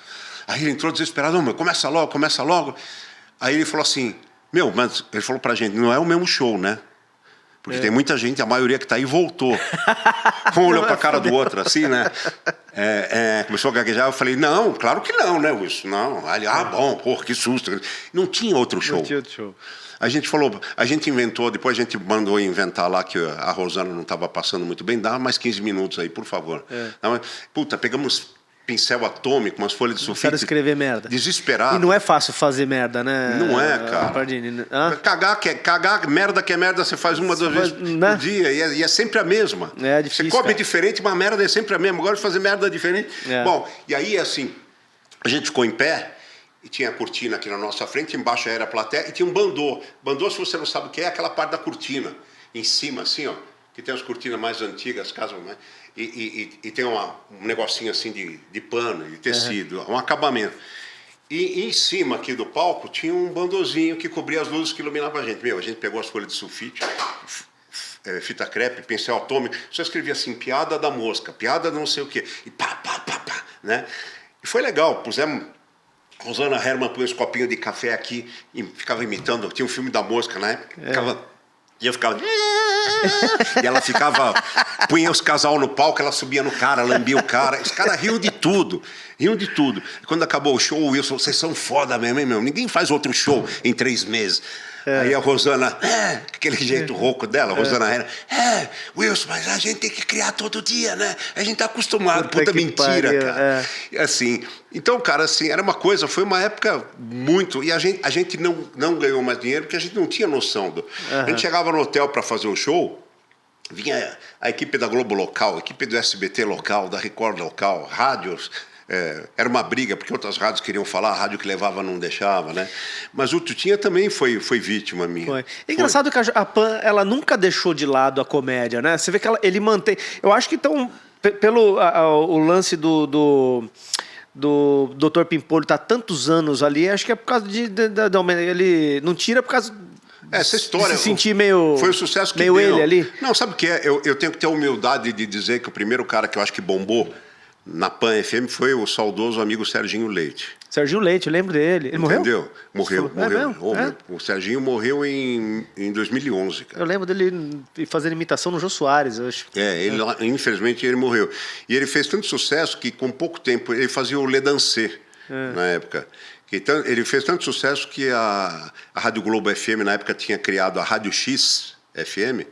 Aí ele entrou desesperado, não, começa logo. Aí ele falou assim, mas ele falou pra gente, não é o mesmo show, né? Porque tem muita gente, a maioria que está aí voltou. Um olhou para a cara do outro, assim, né? Começou a gaguejar, eu falei, não, claro que não, né, Wilson? Não. Aí, bom, porra, que susto. Não tinha outro show. A gente falou, a gente inventou, depois a gente mandou inventar lá que a Rosana não estava passando muito bem, dá mais 15 minutos aí, por favor. Pegamos pincel atômico, umas folhas de sulfite. Quero escrever merda. Desesperado. E não é fácil fazer merda, né? Não é, cara. Cagar, merda que é merda, você faz 2 vezes por dia, e é sempre a mesma. É difícil, você come diferente, mas merda é sempre a mesma. Agora de fazer merda diferente. Bom, e aí, assim, a gente ficou em pé, e tinha a cortina aqui na nossa frente, embaixo era a plateia, e tinha um bandô. Bandô, se você não sabe o que é aquela parte da cortina, em cima, assim, ó, que tem as cortinas mais antigas, casas mais... E tem um negocinho assim de pano, de tecido, um acabamento. E em cima aqui do palco tinha um bandozinho que cobria as luzes que iluminavam a gente. A gente pegou as folhas de sulfite, fita crepe, pincel atômico, só escrevia assim, piada da mosca, piada não sei o quê, e pá, né? E foi legal, pusemos... Rosana Herman pôs esse copinho de café aqui e ficava imitando, tinha um filme da mosca, né? E eu ficava... E ela ficava... Punha os casal no palco, ela subia no cara, lambia o cara. Os caras riam de tudo. E quando acabou o show, o Wilson, vocês são foda mesmo, hein, meu? Ninguém faz outro show em 3 meses. Aí a Rosana, aquele jeito rouco dela, a Rosana era, Wilson, mas a gente tem que criar todo dia, né? A gente tá acostumado, puta mentira, cara. Assim, então, cara, assim, era uma coisa, foi uma época muito... E a gente não ganhou mais dinheiro porque a gente não tinha noção. A gente chegava no hotel para fazer o show, vinha a equipe da Globo local, a equipe do SBT local, da Record local, rádios... era uma briga, porque outras rádios queriam falar, a rádio que levava não deixava, né? Mas o Tutinha também foi vítima minha. Foi. É engraçado que a Pan, ela nunca deixou de lado a comédia, né? Você vê que ele mantém... Eu acho que então, pelo o lance do Dr. Pimpolho tá tantos anos ali, acho que é por causa ele não tira por causa... Essa história... De se sentir meio... Foi o sucesso que meio deu. ele ali. Não, sabe o que é? Eu tenho que ter a humildade de dizer que o primeiro cara que eu acho que bombou na Pan FM foi o saudoso amigo Serginho Leite. Serginho Leite, eu lembro dele. Ele morreu? Entendeu? Morreu. O Serginho morreu em 2011, cara. Eu lembro dele fazendo imitação no Jô Soares, eu acho. Infelizmente ele morreu. E ele fez tanto sucesso que com pouco tempo ele fazia o Le Dancer na época. Ele fez tanto sucesso que a Rádio Globo FM na época tinha criado a Rádio X FM,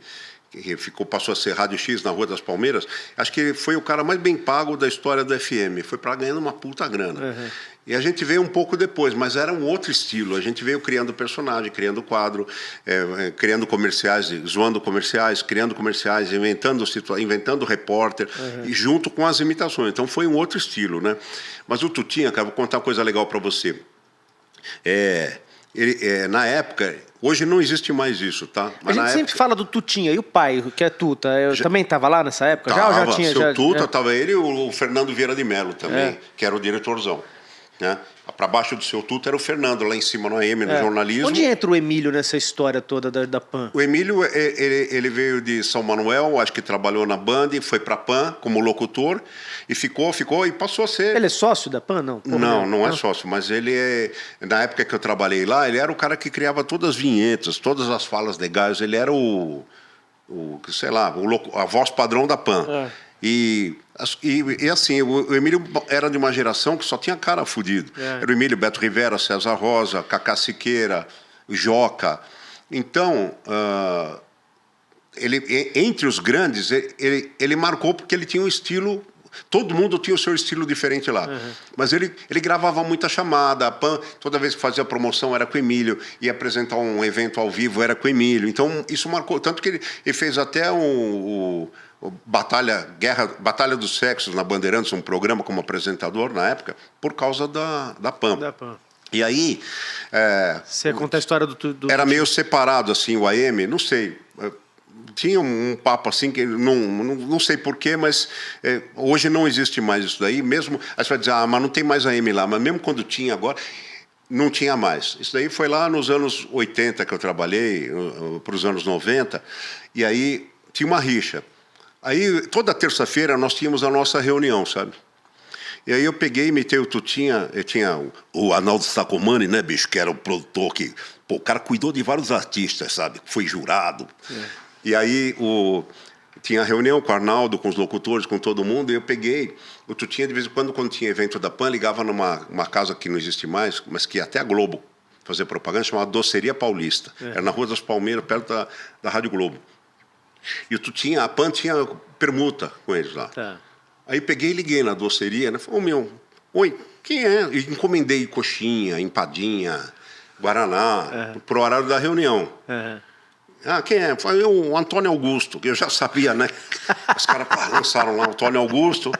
que passou a ser Rádio X na Rua das Palmeiras. Acho que ele foi o cara mais bem pago da história do FM. Foi para ganhando uma puta grana. E a gente veio um pouco depois, mas era um outro estilo. A gente veio criando personagem, criando quadro, criando comerciais, zoando comerciais, criando comerciais, inventando repórter, e junto com as imitações. Então foi um outro estilo, né? Mas o Tutinha, cara, vou contar uma coisa legal para você. Na época, hoje não existe mais isso, tá? Mas a gente sempre fala do Tutinha. E o pai, que é Tuta? Também estava lá nessa época? Tava, já tinha? Seu Tuta, estava ele e o Fernando Vieira de Mello também, que era o diretorzão. Né? Para baixo do seu Tuta era o Fernando, lá em cima no AM, no jornalismo. Onde entra o Emílio nessa história toda da PAN? O Emílio, ele veio de São Manuel, acho que trabalhou na Band, foi para a PAN como locutor e ficou e passou a ser... Ele é sócio da PAN, não? Porra, não é sócio, mas ele na época que eu trabalhei lá, ele era o cara que criava todas as vinhetas, todas as falas legais, ele era sei lá, a voz padrão da PAN. E assim, o Emílio era de uma geração que só tinha cara fudido. Era o Emílio, Beto Rivera, César Rosa, Cacá Siqueira, Joca. Então, entre os grandes, ele marcou porque ele tinha um estilo... Todo mundo tinha o seu estilo diferente lá. Mas ele gravava muita chamada. A PAN, toda vez que fazia promoção, era com o Emílio. Ia apresentar um evento ao vivo, era com o Emílio. Então, isso marcou. Tanto que ele fez até Batalha dos Sexos na Bandeirantes, um programa como apresentador na época, por causa da PAN. E aí... Você conta a história do... Era meio separado, assim, o AM, não sei... Tinha um papo assim, que não sei porquê, mas hoje não existe mais isso daí. Mesmo, aí você vai dizer, mas não tem mais AM lá. Mas mesmo quando tinha agora, não tinha mais. Isso daí foi lá nos anos 80 que eu trabalhei, para os anos 90, e aí tinha uma rixa. Aí, toda terça-feira, nós tínhamos a nossa reunião, sabe? E aí eu peguei e imitei o Tutinha, eu tinha o Arnaldo Sacomani, né, bicho, que era o produtor que... Pô, o cara cuidou de vários artistas, sabe? Foi jurado. E aí tinha reunião com o Arnaldo, com os locutores, com todo mundo, e eu peguei. O Tutinha, de vez em quando tinha evento da PAN, ligava numa casa que não existe mais, mas que até a Globo fazia propaganda, chamada Doceria Paulista. Era na Rua das Palmeiras, perto da Rádio Globo. E o Tutinha, a PAN tinha permuta com eles lá. Aí peguei e liguei na doceria, né? Falei, oi, quem é? E encomendei coxinha, empadinha, guaraná, pro horário da reunião. Quem é? Foi o Antônio Augusto, que eu já sabia, né? Os caras lançaram lá o Antônio Augusto.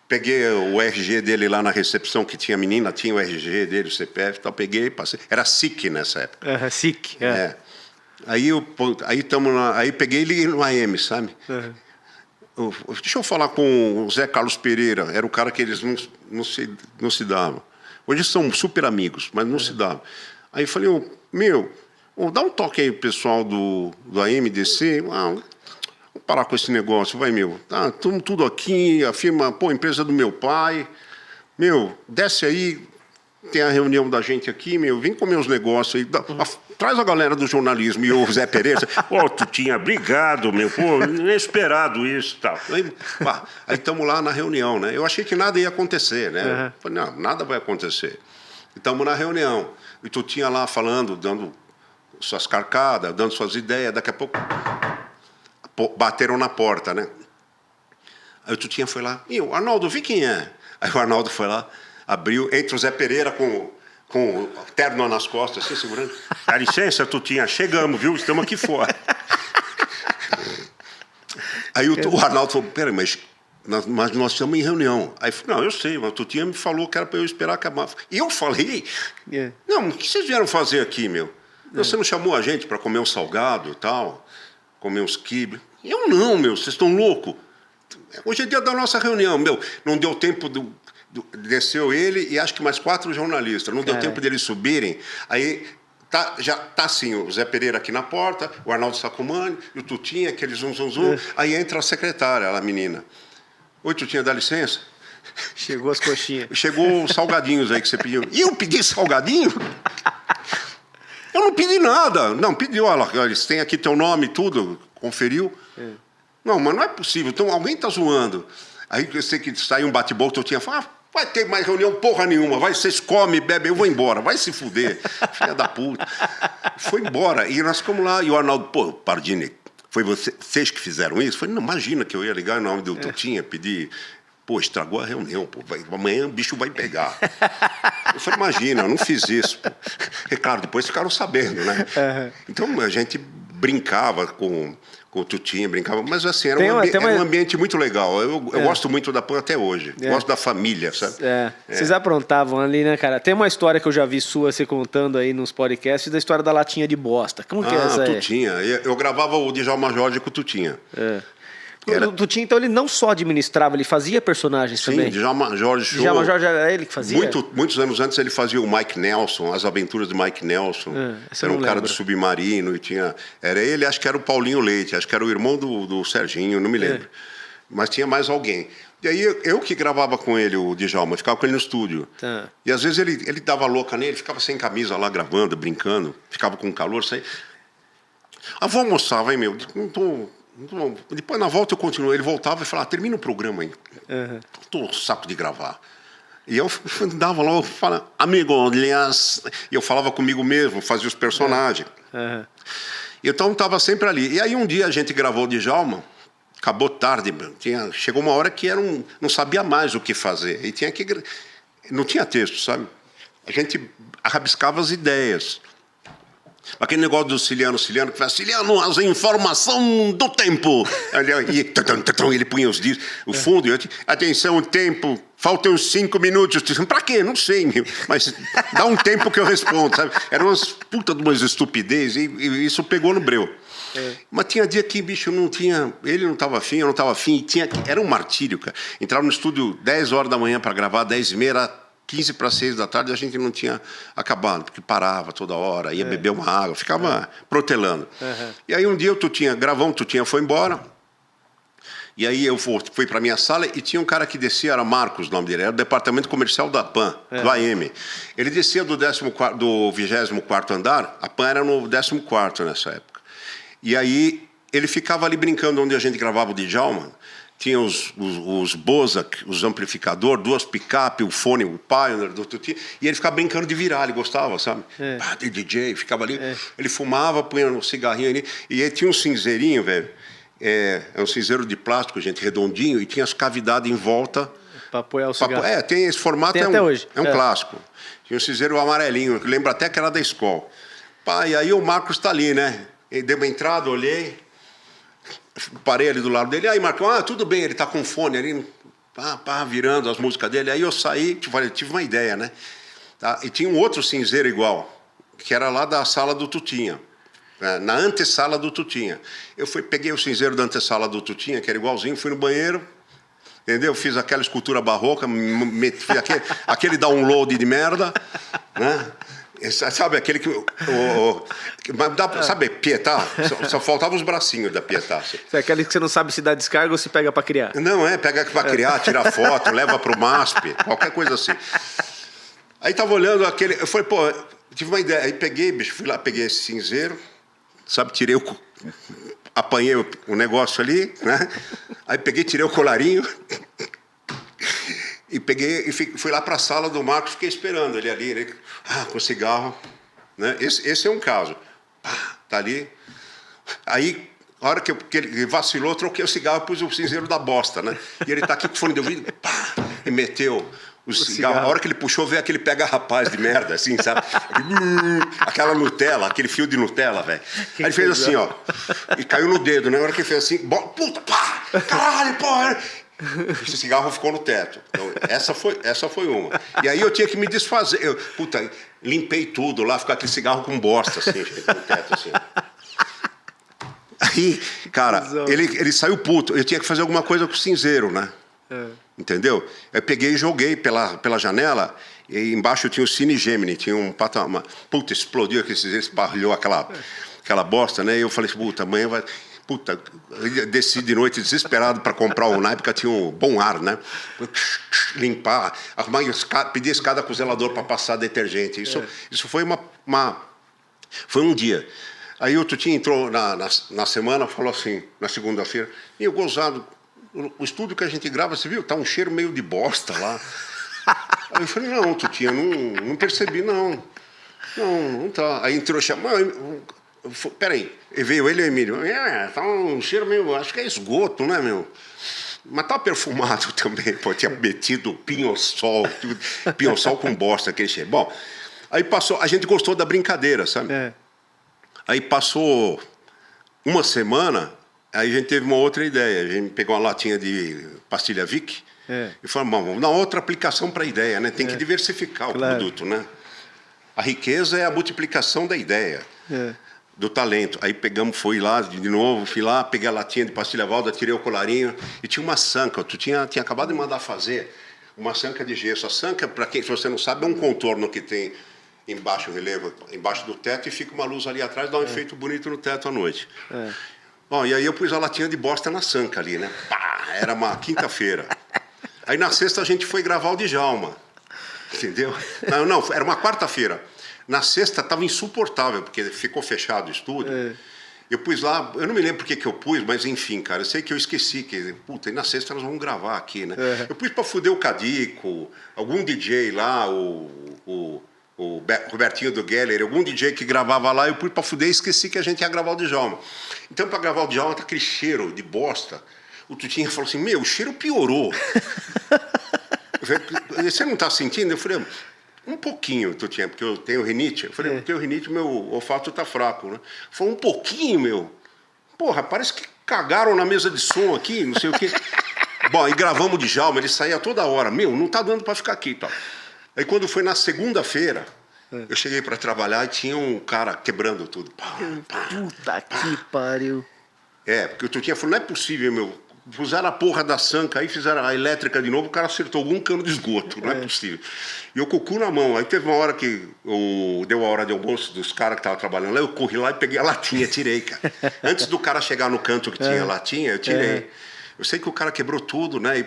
Peguei o RG dele lá na recepção, que tinha menina, tinha o RG dele, o CPF e tal. Peguei, passei. Era SIC nessa época. SIC, Aí peguei e liguei no AM, sabe? Deixa eu falar com o Zé Carlos Pereira. Era o cara que eles não se davam. Hoje são super amigos, mas não se davam. Aí eu falei, dá um toque aí, pessoal do AMDC. Vamos parar com esse negócio, vai, Tá, tudo aqui, a firma, empresa do meu pai. Desce aí, tem a reunião da gente aqui, vem comer os negócios aí. Traz a galera do jornalismo e o Zé Pereira. Tutinha, obrigado, inesperado isso e tal. Aí estamos lá na reunião, né? Eu achei que nada ia acontecer, né? Falei, não, nada vai acontecer. Estamos na reunião. E Tutinha lá falando, dando suas carcadas, dando suas ideias. Daqui a pouco bateram na porta, né? Aí o Tutinha foi lá, Arnaldo, vi quem é. Aí o Arnaldo foi lá, abriu, entre o Zé Pereira com o terno nas costas, assim, segurando. Dá licença, Tutinha, chegamos, viu? Estamos aqui fora. Aí o Arnaldo falou, peraí, mas nós estamos em reunião. Aí eu falei, não, eu sei, mas o Tutinha me falou que era para eu esperar acabar. E eu falei, não, o que vocês vieram fazer aqui, Você não chamou a gente para comer um salgado e tal? Comer uns quibes? Eu não, vocês estão loucos. Hoje é dia da nossa reunião, não deu tempo desceu ele e acho que mais 4 jornalistas. Não deu tempo deles subirem. Aí já tá assim, o Zé Pereira aqui na porta, o Arnaldo Sacomani, e o Tutinha, aquele zum. Aí entra a secretária, a menina. Oi, Tutinha, dá licença? Chegou as coxinhas. Chegou os salgadinhos aí que você pediu. E eu pedi salgadinho? Eu não pedi nada. Não, pediu, olha, eles têm aqui teu nome e tudo, conferiu. Não, mas não é possível, então alguém está zoando. Aí eu sei que saiu um bate-boca, Tutinha falou, vai ter mais reunião porra nenhuma, vocês comem, bebem, eu vou embora, vai se fuder, filha da puta. Foi embora, e nós ficamos lá, e o Arnaldo, Pardini, foi vocês que fizeram isso? Eu falei, não, imagina que eu ia ligar em nome do Tutinha, pedir, estragou a reunião, amanhã o bicho vai pegar. Eu falei, imagina, eu não fiz isso. E claro, depois ficaram sabendo, né? Então a gente brincava com o Tutinha, brincava, mas assim, era um ambiente muito legal. Eu gosto muito da PAN até hoje. Gosto da família, sabe? Vocês aprontavam ali, né, cara? Tem uma história que eu já vi sua você contando aí nos podcasts da história da latinha de bosta. Como que é essa aí? Tutinha. Eu gravava o Djalma Jorge com o Tutinha. O Tutinha, então, ele não só administrava, ele fazia personagens também? Sim, Djalma Jorge Show. Djalma Jorge era ele que fazia? Muitos anos antes ele fazia o Mike Nelson, As Aventuras de Mike Nelson. Era um cara do submarino e tinha... Era ele, acho que era o Paulinho Leite, acho que era o irmão do Serginho, não me lembro. Mas tinha mais alguém. E aí eu que gravava com ele, o Djalma, ficava com ele no estúdio. E às vezes ele dava louca nele, ficava sem camisa lá gravando, brincando, ficava com calor, saía. Vou almoçar, vai, meu. Não tô... Depois, na volta, eu continuo. Ele voltava e falava, termina o programa aí. Tô saco de gravar. E eu dava lá, eu falava, amigo, aliás... E eu falava comigo mesmo, fazia os personagens. Então, estava sempre ali. E aí, um dia, a gente gravou o Djalma, acabou tarde. Chegou uma hora que não sabia mais o que fazer. E tinha que... Não tinha texto, sabe? A gente rabiscava as ideias. Aquele negócio do Ciliano que fala, Ciliano, as informação do tempo. E ele punha os discos, o fundo, atenção, tempo, faltam 5 minutos. Pra quê? Não sei, mas dá um tempo que eu respondo, sabe? Eram umas puta de umas estupidez e isso pegou no breu. Mas tinha dia que, bicho, não tinha... Ele não estava afim, eu não estava afim. Era um martírio, cara. Entrava no estúdio 10 horas da manhã para gravar, 10h30, era 15 para 6 da tarde, a gente não tinha acabado, porque parava toda hora, ia beber uma água, ficava protelando. E aí um dia o Tutinha foi embora, e aí eu fui para minha sala e tinha um cara que descia, era Marcos o nome dele, era do departamento comercial da PAN, do AM. Ele descia do 24º andar, a PAN era no 14º nessa época. E aí ele ficava ali brincando onde a gente gravava o Djalma. Tinha os Bozak, os amplificadores, 2 picape, o fone, o Pioneer do Tutinha, e ele ficava brincando de virar, ele gostava, sabe? De DJ, ficava ali, ele fumava, punha um cigarrinho ali, e ele tinha um cinzeirinho, velho, um cinzeiro de plástico, gente, redondinho, e tinha as cavidades em volta. Para apoiar o cigarro. Tem esse formato, tem até hoje. É um clássico. Tinha um cinzeiro amarelinho, que lembra até que era da escola. E aí o Marcos está ali, né? Ele deu uma entrada, olhei, parei ali do lado dele, aí Marcão, tudo bem, ele tá com fone ali, virando as músicas dele. Aí eu saí, tive uma ideia, né? E tinha um outro cinzeiro igual, que era lá da sala do Tutinha, na antessala do Tutinha. Eu peguei o cinzeiro da antessala do Tutinha, que era igualzinho, fui no banheiro, entendeu? Fiz aquela escultura barroca, fiz aquele download de merda, né? Sabe aquele que... sabe, Pietá? Só faltavam os bracinhos da Pietá. É aquele que você não sabe se dá descarga ou se pega para criar. Não, pega para criar, tira foto, leva para o MASP, qualquer coisa assim. Aí tava olhando aquele... Eu falei, tive uma ideia. Aí peguei, bicho, fui lá, peguei esse cinzeiro, sabe, apanhei o negócio ali, né? Aí peguei, tirei o colarinho... E fui lá para a sala do Marcos, fiquei esperando ele ali, com cigarro, né? Esse é um caso. Tá ali. Aí, a hora que ele vacilou, troquei o cigarro e pus o cinzeiro da bosta, né? E ele tá aqui com o fone de ouvido, e meteu o cigarro. A hora que ele puxou, veio aquele pega-rapaz de merda, assim, sabe? Aquela Nutella, aquele fio de Nutella, velho. Aí ele fez assim, ó, e caiu no dedo, né? A hora que ele fez assim, puta, caralho, porra! Esse cigarro ficou no teto. Então, essa foi uma. E aí eu tinha que me desfazer. Limpei tudo lá, ficou aquele cigarro com bosta, assim, gente, no teto, assim. Aí, cara, ele saiu puto. Eu tinha que fazer alguma coisa com o cinzeiro, né? Entendeu? Eu peguei e joguei pela janela, e embaixo tinha o Cine Gemini, tinha um patamar. Puta, explodiu aquele cinzeiro, espalhou aquela bosta, né? E eu falei, puta, amanhã vai... Puta, eu desci de noite desesperado para comprar o naipe, porque tinha um bom ar, né? Limpar, arrumar, pedir escada com o zelador para passar detergente. Isso foi foi um dia. Aí o Tutinha entrou na semana, falou assim, na segunda-feira, e gozado, o estúdio que a gente grava, você viu? Tá um cheiro meio de bosta lá. Aí eu falei, não, Tutinha, não percebi, não. Não tá. Aí entrou, chamou... Peraí, veio ele e o Emílio. Tá um cheiro meio, acho que é esgoto, né, meu? Mas tá perfumado também, tinha metido pinho-sol com bosta, aquele cheiro. Bom, aí passou, a gente gostou da brincadeira, sabe? Aí passou uma semana, aí a gente teve uma outra ideia. A gente pegou uma latinha de pastilha Vic e falou, bom, vamos dar outra aplicação para a ideia, né? Tem que diversificar o produto, né? A riqueza é a multiplicação da ideia, do talento. Aí pegamos, fui lá de novo, fui lá, peguei a latinha de pastilha Valda, tirei o colarinho e tinha uma sanca. Tu tinha acabado de mandar fazer uma sanca de gesso. A sanca, para quem, se você não sabe, é um contorno que tem embaixo, relevo, embaixo do teto, e fica uma luz ali atrás, dá um efeito bonito no teto à noite. Bom, e aí eu pus a latinha de bosta na sanca ali, né? Pá, era uma quinta-feira. Aí na sexta a gente foi gravar o Djalma, entendeu? Não, era uma quarta-feira. Na sexta estava insuportável, porque ficou fechado o estúdio. Eu pus lá, eu não me lembro por que eu pus, mas enfim, cara, eu sei que eu esqueci, que, puta, e na sexta nós vamos gravar aqui, né? Eu pus para fuder o Cadico, algum DJ lá, o Robertinho do Geller, algum DJ que gravava lá, eu pus pra fuder e esqueci que a gente ia gravar o Djalma. Então, pra gravar o Djalma, tá aquele cheiro de bosta. O Tutinha falou assim, meu, o cheiro piorou. Eu falei, você não tá sentindo? Eu falei, um pouquinho, Tutinha, porque eu tenho rinite. Eu falei, porque o rinite, meu olfato tá fraco, né? Falou, um pouquinho, meu. Porra, parece que cagaram na mesa de som aqui, não sei o quê. Bom, e gravamos o Djalma, ele saía toda hora. Meu, não tá dando pra ficar aqui e tal. Aí quando foi na segunda-feira, eu cheguei para trabalhar e tinha um cara quebrando tudo. Puta que pariu. Porque o Tutinha falou, não é possível, meu. Puseram a porra da sanca, aí fizeram a elétrica de novo, o cara acertou algum cano de esgoto, não é possível. E eu com o cu na mão. Aí teve uma hora que deu a hora de almoço dos caras que estavam trabalhando lá, eu corri lá e peguei a latinha, tirei, cara. Antes do cara chegar no canto que tinha a latinha, eu tirei. Eu sei que o cara quebrou tudo, né?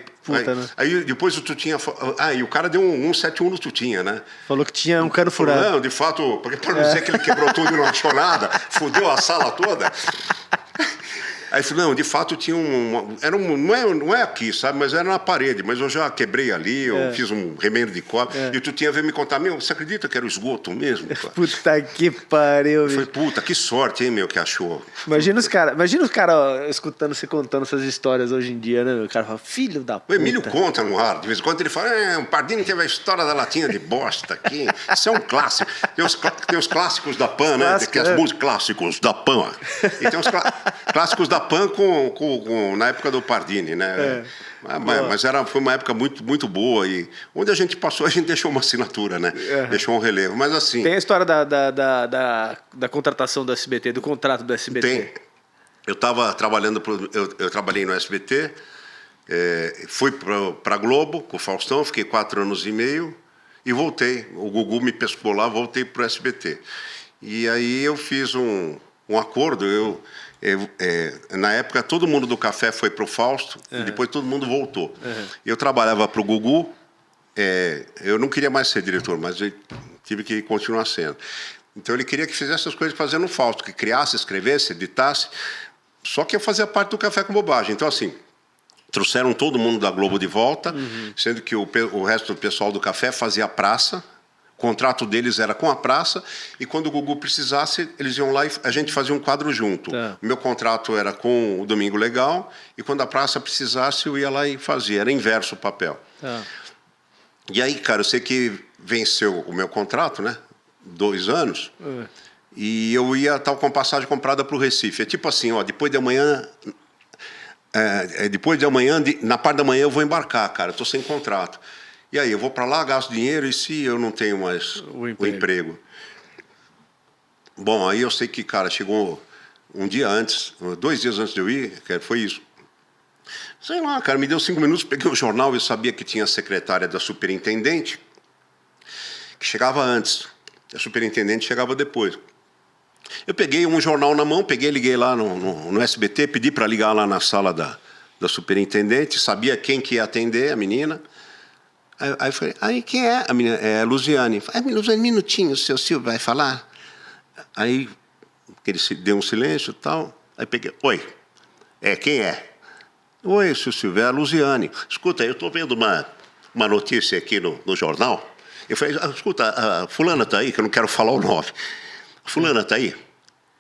Aí depois o Tutinha... e o cara deu um 171 no Tutinha, né? Falou que tinha um cano furado. Não, de fato, para não dizer que ele quebrou tudo e não achou nada, fudeu a sala toda. Aí falou, não, de fato tinha não é aqui, sabe? Mas era na parede. Mas eu já quebrei ali, eu fiz um remendo de cobre. E o Tutinha veio me contar, meu, você acredita que era o esgoto mesmo? Puta que pariu, eu falei, puta, que sorte, hein, meu, que achou. Imagina os caras escutando você contando essas histórias hoje em dia, né? O cara fala, filho da puta. O Emílio conta no ar, de vez em quando ele fala, o Pardini teve a história da latinha de bosta aqui. Isso é um clássico. Tem os clássicos da PAN, né? Tem as músicas clássicos da PAN. E tem os clássicos da PAN na época do Pardini, né? Mas foi uma época muito, muito boa e onde a gente passou, a gente deixou uma assinatura, né? Deixou um relevo, mas assim... Tem a história da contratação do SBT, do contrato do SBT. Tem. Eu estava trabalhando, eu trabalhei no SBT, fui para Globo com o Faustão, fiquei 4 anos e meio e voltei. O Gugu me pescou lá, voltei para o SBT. E aí eu fiz um acordo, na época todo mundo do café foi para o Fausto e depois todo mundo voltou. Eu trabalhava para o Gugu, eu não queria mais ser diretor, mas eu tive que continuar sendo. Então ele queria que fizesse as coisas fazendo no Fausto, que criasse, escrevesse, editasse, só que eu fazia parte do Café com Bobagem. Então assim, trouxeram todo mundo da Globo de volta, sendo que o resto do pessoal do café fazia praça. O contrato deles era com a praça e quando o Gugu precisasse, eles iam lá e a gente fazia um quadro junto. O meu contrato era com o Domingo Legal e quando a praça precisasse, eu ia lá e fazia. Era inverso o papel. E aí, cara, eu sei que venceu o meu contrato, né? 2 anos. E eu ia estar com passagem comprada para o Recife. É tipo assim, ó, depois de amanhã, na parte da manhã eu vou embarcar, cara. Eu estou sem contrato. E aí, eu vou para lá, gasto dinheiro, e se eu não tenho mais o emprego? Bom, aí eu sei que, cara, chegou um dia antes, 2 dias antes de eu ir, foi isso. Sei lá, cara, me deu 5 minutos, peguei o jornal, eu sabia que tinha a secretária da superintendente, que chegava antes, a superintendente chegava depois. Eu peguei um jornal na mão, liguei lá no SBT, pedi para ligar lá na sala da superintendente, sabia quem que ia atender, a menina. Aí eu falei, quem é? A menina, é a Luziane. Luziane, um minutinho, o seu Silvio vai falar? Aí, ele deu um silêncio e tal. Aí peguei, oi, quem é? Oi, seu Silvio, é a Luziane. Escuta, eu estou vendo uma notícia aqui no jornal. Eu falei, escuta, a fulana está aí, que eu não quero falar o nome. A fulana está aí?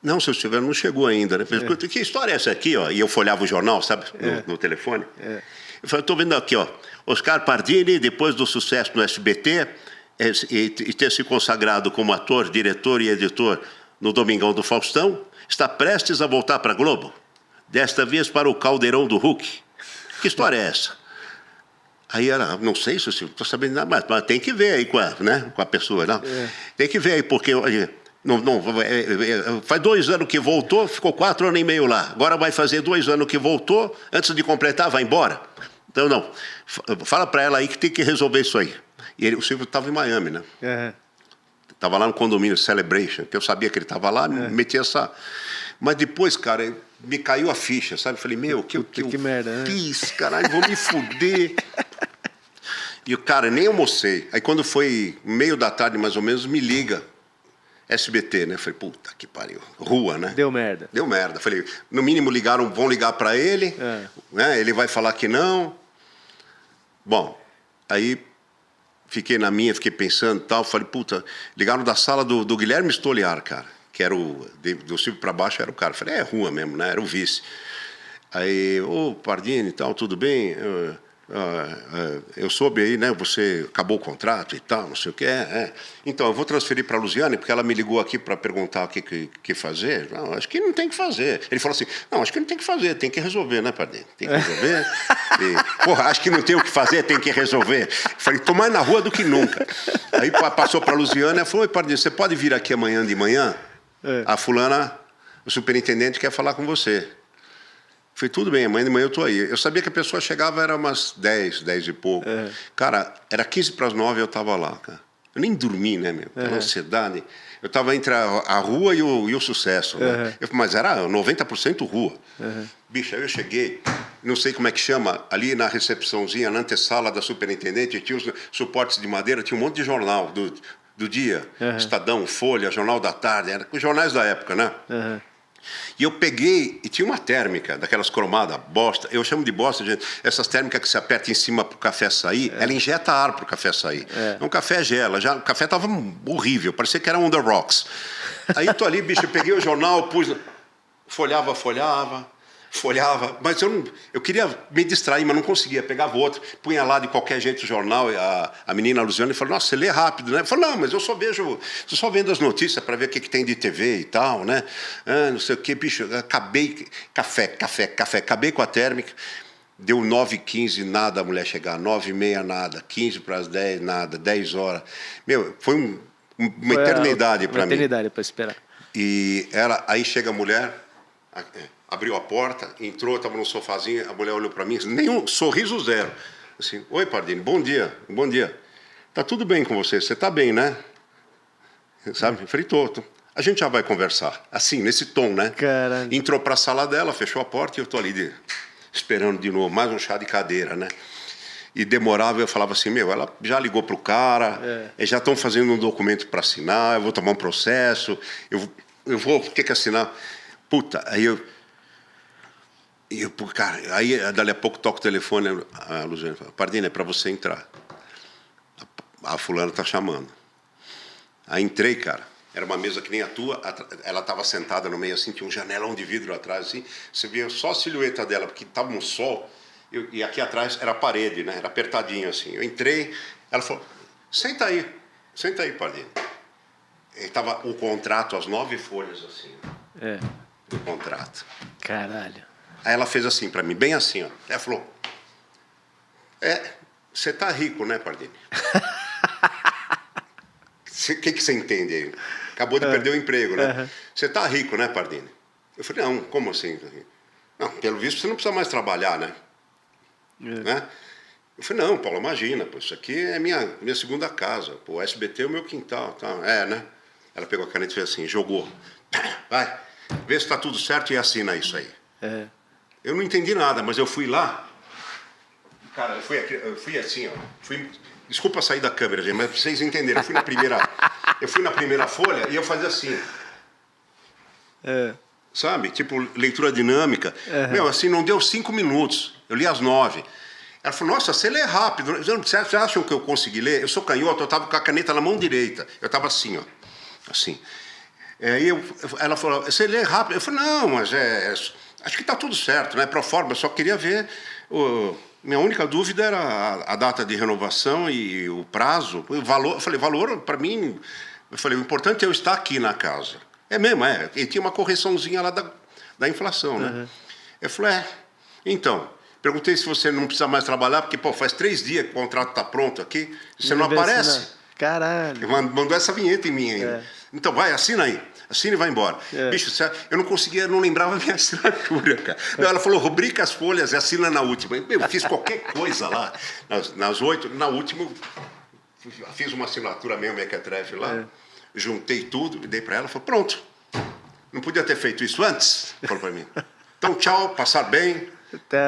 Não, seu Silvio, não chegou ainda. Né? Falei, escuta, que história é essa aqui? Ó? E eu folhava o jornal, sabe, no telefone. Eu falei, estou vendo aqui, ó, Oscar Pardini, depois do sucesso no SBT, e ter se consagrado como ator, diretor e editor no Domingão do Faustão, está prestes a voltar para a Globo. Desta vez para o Caldeirão do Hulk. Que história é essa? Aí ela, não sei se eu estou sabendo nada, mas tem que ver aí com a pessoa. Não? Tem que ver aí, porque... faz 2 anos que voltou, ficou 4 anos e meio lá. Agora vai fazer 2 anos que voltou, antes de completar, vai embora. Então, não. Fala para ela aí que tem que resolver isso aí. E o Silvio estava em Miami, né? Estava lá no condomínio Celebration, que eu sabia que ele estava lá, meti essa... Mas depois, cara, me caiu a ficha, sabe? Falei, meu, que merda, né? Fiz, caralho, vou me fuder. E o cara, nem almocei. Aí quando foi meio da tarde, mais ou menos, me liga. SBT, né? Falei, puta que pariu. Rua, né? Deu merda. Deu merda. Falei, no mínimo vão ligar para ele, né? Ele vai falar que não. Bom, aí fiquei na minha, fiquei pensando e tal. Falei, puta, ligaram da sala do Guilherme Stoliar, cara, que era do Silvio para baixo, era o cara. Falei, é rua mesmo, né? Era o vice. Aí, Pardini e tal, tudo bem? Eu soube aí, né? Você acabou o contrato e tal, não sei o que Então, eu vou transferir para a Luziane, porque ela me ligou aqui para perguntar o que fazer. Não, acho que não tem que fazer. Ele falou assim, não, acho que não tem que fazer, tem que resolver, né, Pardini? Tem que resolver. Porra, acho que não tem o que fazer, tem que resolver. Falei, tô mais na rua do que nunca. Aí passou para a Luziane, ela falou, Pardini, você pode vir aqui amanhã de manhã? A fulana, o superintendente quer falar com você. Falei, tudo bem, amanhã de manhã eu tô aí. Eu sabia que a pessoa chegava, era umas 10 e pouco. Cara, era 15 para as 9 eu tava lá, cara. Eu nem dormi, né, meu? Pela ansiedade. Eu tava entre a rua e o sucesso, né? Mas era 90% rua. Bicho, aí eu cheguei, não sei como é que chama, ali na recepçãozinha, na antessala da superintendente, tinha os suportes de madeira, tinha um monte de jornal do dia. Estadão, Folha, Jornal da Tarde, eram os jornais da época, né? E eu peguei, e tinha uma térmica, daquelas cromadas, bosta, eu chamo de bosta, gente, essas térmicas que se aperta em cima para o café sair, ela injeta ar para o café sair. Então o café gela, o café estava horrível, parecia que era on the rocks. Aí tô ali, bicho, eu peguei o jornal, pus, folhava, mas eu queria me distrair, mas não conseguia, pegava outro, punha lá de qualquer jeito o jornal, e a menina Luziane falou, nossa, você lê rápido, né? Eu falei, não, mas eu só vendo as notícias para ver o que tem de TV e tal, né? Não sei o que, bicho, acabei, acabei com a térmica, deu 9h15, nada a mulher chegar, 9h30, nada, 15 para as 10, nada, 10 horas. Meu, foi uma eternidade para mim. Uma eternidade para esperar. E aí chega a mulher... Abriu a porta, entrou, estava no sofazinho, a mulher olhou para mim, nenhum sorriso zero. Assim, oi, Pardini, bom dia. Tá tudo bem com você? Você tá bem, né? Sabe? Eu falei, tô. A gente já vai conversar. Assim, nesse tom, né? Caralho. Entrou para a sala dela, fechou a porta e eu tô ali esperando de novo, mais um chá de cadeira, né? E demorava, eu falava assim, ela já ligou pro cara, eles já estão fazendo um documento para assinar, eu vou tomar um processo, eu vou ter que assinar. Puta, aí cara, aí dali a pouco toca o telefone, a Luziane fala, Pardini, é para você entrar. A fulana tá chamando. Aí entrei, cara, era uma mesa que nem a tua, ela estava sentada no meio assim, tinha um janelão de vidro atrás assim, você via só a silhueta dela, porque estava um sol, e aqui atrás era a parede, né, era apertadinho assim. Eu entrei, ela falou, senta aí, Pardini. Estava o contrato, as 9 folhas assim, do contrato. Caralho. Aí ela fez assim pra mim, bem assim, ó. Ela falou, você tá rico, né, Pardini? O que você entende aí? Acabou de perder o emprego, né? Você tá rico, né, Pardini? Eu falei, não, como assim? Não, pelo visto você não precisa mais trabalhar, né? Né? Eu falei, não, Paulo, imagina, pô, isso aqui é minha segunda casa, pô, o SBT é o meu quintal, tá? Né? Ela pegou a caneta e fez assim, jogou. Vai, vê se tá tudo certo e assina isso aí. Eu não entendi nada, mas eu fui lá. Cara, eu fui assim, ó. Desculpa sair da câmera, gente, mas pra vocês entenderem, eu fui na primeira folha e eu fazia assim. Sabe? Tipo, leitura dinâmica. Assim, não deu 5 minutos. Eu li às 9. Ela falou, nossa, você lê rápido. Você acha que eu consegui ler? Eu sou canhoto, eu estava com a caneta na mão direita. Eu estava assim, ó. Assim. Aí ela falou, você lê rápido? Eu falei, não, mas acho que está tudo certo, né? Pro forma, eu só queria ver. Minha única dúvida era a data de renovação e o prazo, o valor. Eu falei, valor para mim. Eu falei, o importante é eu estar aqui na casa. É mesmo, é. E tinha uma correçãozinha lá da inflação, né? Eu falei, então, perguntei se você não precisa mais trabalhar, porque, pô, faz 3 dias que o contrato tá pronto aqui, e você não aparece. Caralho. Mandou essa vinheta em mim ainda. Então, vai, assina aí. Assina e vai embora. Bicho, eu não lembrava a minha assinatura, cara. Não, ela falou, rubrica as folhas e assina na última. Eu fiz qualquer coisa lá. Nas 8, na última, eu fiz uma assinatura meio mequetrefe lá, juntei tudo e dei pra ela. Falei, pronto. Não podia ter feito isso antes? Falou pra mim. Então, tchau, passar bem.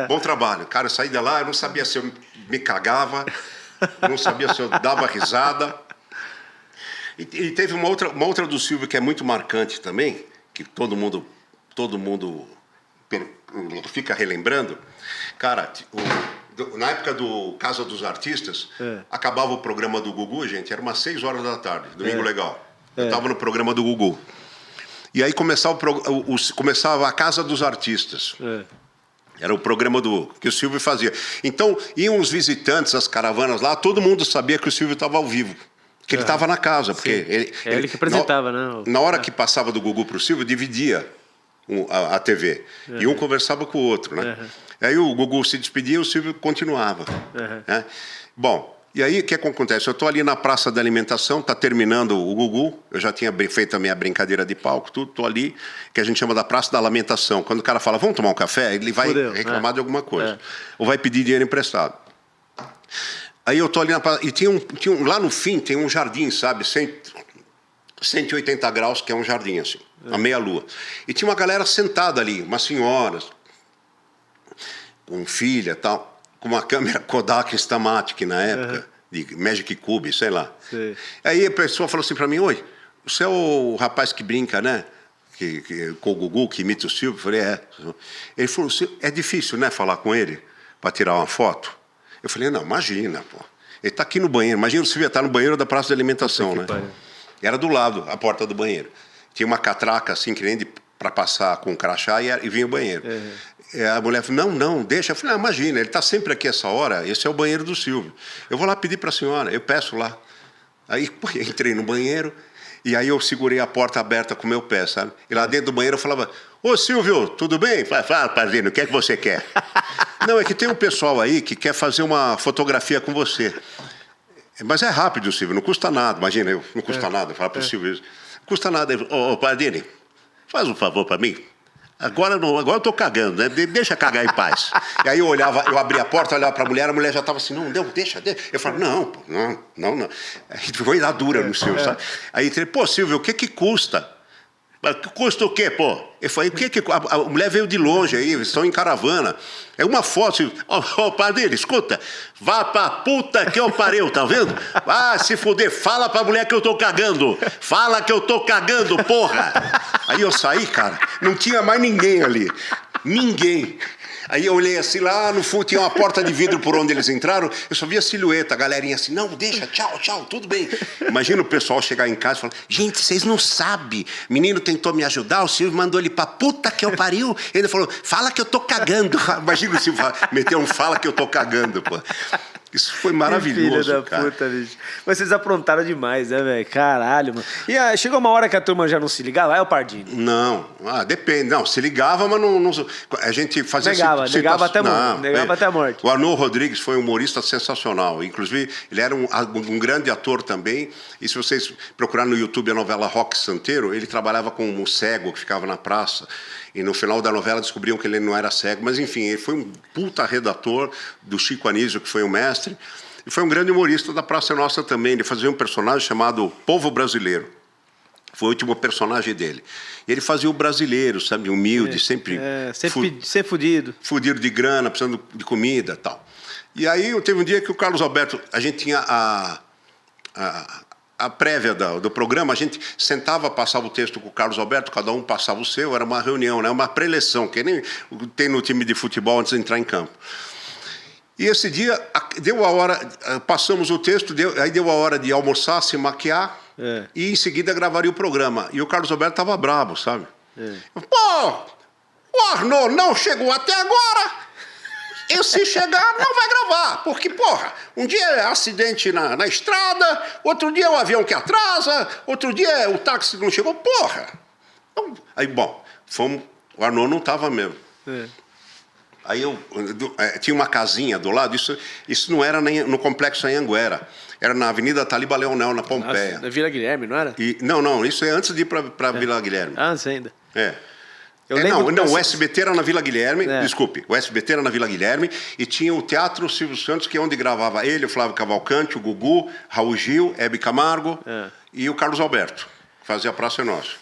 Bom trabalho. Cara, eu saí de lá, eu não sabia se eu me cagava, não sabia se eu dava risada. E teve uma outra do Silvio que é muito marcante também, que todo mundo fica relembrando. Cara, na época do Casa dos Artistas, acabava o programa do Gugu, gente, era umas 6 horas da tarde, Domingo Legal. Eu estava no programa do Gugu. E aí começava a Casa dos Artistas. Era o programa que o Silvio fazia. Então, iam os visitantes, as caravanas lá, todo mundo sabia que o Silvio estava ao vivo. Que ele estava na casa, porque ele que apresentava, né? Na hora que passava do Gugu para o Silvio, dividia a TV. E um conversava com o outro, né? Aí o Gugu se despedia e o Silvio continuava. Né? Bom, e aí o que acontece? Eu estou ali na Praça da Alimentação, está terminando o Gugu, eu já tinha feito a minha brincadeira de palco, tudo, estou ali, que a gente chama da Praça da Lamentação. Quando o cara fala, vamos tomar um café, ele vai reclamar de alguma coisa. Ou vai pedir dinheiro emprestado. Aí eu tô ali e tinha lá no fim tem um jardim, sabe, 180 graus, que é um jardim assim, a meia-lua. E tinha uma galera sentada ali, umas senhoras com filha, tal, com uma câmera Kodak Instamatic na época, de Magic Cube, sei lá. Sim. Aí a pessoa falou assim para mim, oi, você é o rapaz que brinca, né? Com o Gugu, que imita o Silvio? Eu falei, é. Ele falou, é difícil, né, falar com ele para tirar uma foto? Eu falei, não, imagina, pô. Ele está aqui no banheiro. Imagina o Silvio estar no banheiro da Praça de Alimentação, né? Era do lado, a porta do banheiro. Tinha uma catraca, assim, que nem para passar com um crachá e vinha o banheiro. A mulher falou, não, deixa. Eu falei, imagina, ele está sempre aqui essa hora, esse é o banheiro do Silvio. Eu vou lá pedir para a senhora, eu peço lá. Aí entrei no banheiro e aí eu segurei a porta aberta com o meu pé, sabe? E lá dentro do banheiro eu falava, ô Silvio, tudo bem? Fala, padrinho, o que é que você quer? Não, é que tem um pessoal aí que quer fazer uma fotografia com você. Mas é rápido, Silvio, não custa nada. Imagina, não custa nada, falar para o Silvio isso. Não custa nada. Ô, padrinho, faz um favor para mim. Agora eu estou cagando, né? Deixa cagar em paz. E aí eu abria a porta, olhava para a mulher já estava assim, não, deixa. Eu falei, não. Aí foi dar dura no Silvio, sabe? Aí ele falou, pô, Silvio, o que custa? Custa o quê, pô? Eu falei, a mulher veio de longe aí, eles estão em caravana. É uma foto, padre, escuta, vá pra puta que eu pariu, tá vendo? Ah, se fuder, fala pra mulher que eu tô cagando. Fala que eu tô cagando, porra. Aí eu saí, cara, não tinha mais ninguém ali. Ninguém. Aí eu olhei assim, lá no fundo tinha uma porta de vidro por onde eles entraram, eu só via a silhueta, a galerinha assim, não, deixa, tchau, tudo bem. Imagina o pessoal chegar em casa e falar, gente, vocês não sabem, o menino tentou me ajudar, o Silvio mandou ele pra puta que eu pariu, ele falou, fala que eu tô cagando. Imagina o Silvio meter um fala que eu tô cagando, pô. Isso foi maravilhoso, filho da cara. Puta, bicho. Mas vocês aprontaram demais, né, velho? Caralho, mano. E chegou uma hora que a turma já não se ligava? É o Pardini? Não, depende. Não, se ligava, mas não a gente fazia... Negava até a morte. O Arnoldo Rodrigues foi um humorista sensacional. Inclusive, ele era um grande ator também. E se vocês procurarem no YouTube a novela Roque Santeiro, ele trabalhava com um cego que ficava na praça. E no final da novela descobriam que ele não era cego. Mas, enfim, ele foi um puta redator do Chico Anísio, que foi o mestre. E foi um grande humorista da Praça Nossa também. Ele fazia um personagem chamado Povo Brasileiro. Foi o último personagem dele. E ele fazia o brasileiro, sabe? Humilde, sempre fudido. Fudido de grana, precisando de comida e tal. E aí teve um dia que o Carlos Alberto... A gente tinha a prévia do programa, a gente sentava, passava o texto com o Carlos Alberto, cada um passava o seu, era uma reunião, né? Uma pré-eleção, que nem tem no time de futebol antes de entrar em campo. E esse dia, deu a hora, passamos o texto, aí deu a hora de almoçar, se maquiar, e em seguida gravaria o programa. E o Carlos Alberto estava bravo, sabe? Pô, o Arnoldo não chegou até agora! E se chegar, não vai gravar. Porque, porra, um dia é acidente na estrada, outro dia é o avião que atrasa, outro dia é o táxi que não chegou. Porra, Então, aí, bom, fomos... O Arnaud não estava mesmo. Aí tinha uma casinha do lado, isso não era no Complexo Anhanguera, era na Avenida Taliba Leonel, na Pompeia. Na Vila Guilherme, não era? Não, isso é antes de ir para Vila Guilherme. Antes ainda. O SBT era na Vila Guilherme, desculpe, o SBT era na Vila Guilherme e tinha o Teatro Silvio Santos, que é onde gravava ele, o Flávio Cavalcante, o Gugu, Raul Gil, Hebe Camargo e o Carlos Alberto, que fazia a Praça é Nossa.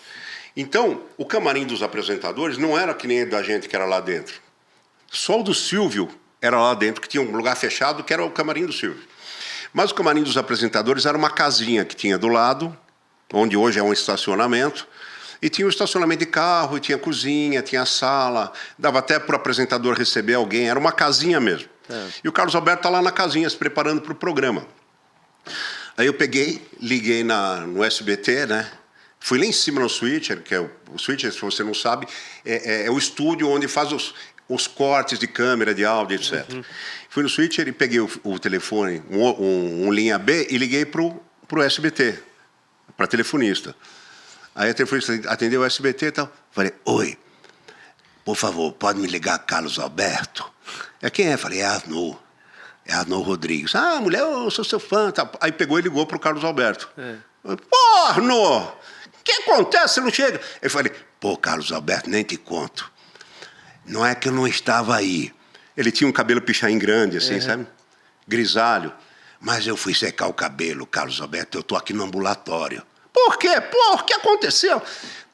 Então, o camarim dos apresentadores não era que nem da gente que era lá dentro. Só o do Silvio era lá dentro, que tinha um lugar fechado, que era o camarim do Silvio. Mas o camarim dos apresentadores era uma casinha que tinha do lado, onde hoje é um estacionamento, e tinha o estacionamento de carro, e tinha cozinha, tinha sala, dava até para o apresentador receber alguém, era uma casinha mesmo. E o Carlos Alberto está lá na casinha, se preparando para o programa. Aí eu liguei no SBT, né? Fui lá em cima no Switcher, que é o Switcher, se você não sabe, é o estúdio onde faz os cortes de câmera, de áudio, etc. Fui no Switcher e peguei o telefone, um linha B, e liguei para o SBT, para telefonista. Aí a telefonista atendeu o SBT e tal. Falei, oi, por favor, pode me ligar Carlos Alberto? Quem é? Falei, é Arnaud Rodrigues. Ah, mulher, eu sou seu fã. Tá. Aí pegou e ligou para o Carlos Alberto. Pô, Arnaud, o que acontece? Você não chega? Eu falei, pô, Carlos Alberto, nem te conto. Não é que eu não estava aí. Ele tinha um cabelo pichain grande, assim, sabe? Grisalho. Mas eu fui secar o cabelo, Carlos Alberto. Eu tô aqui no ambulatório. Por quê? Pô, o que aconteceu?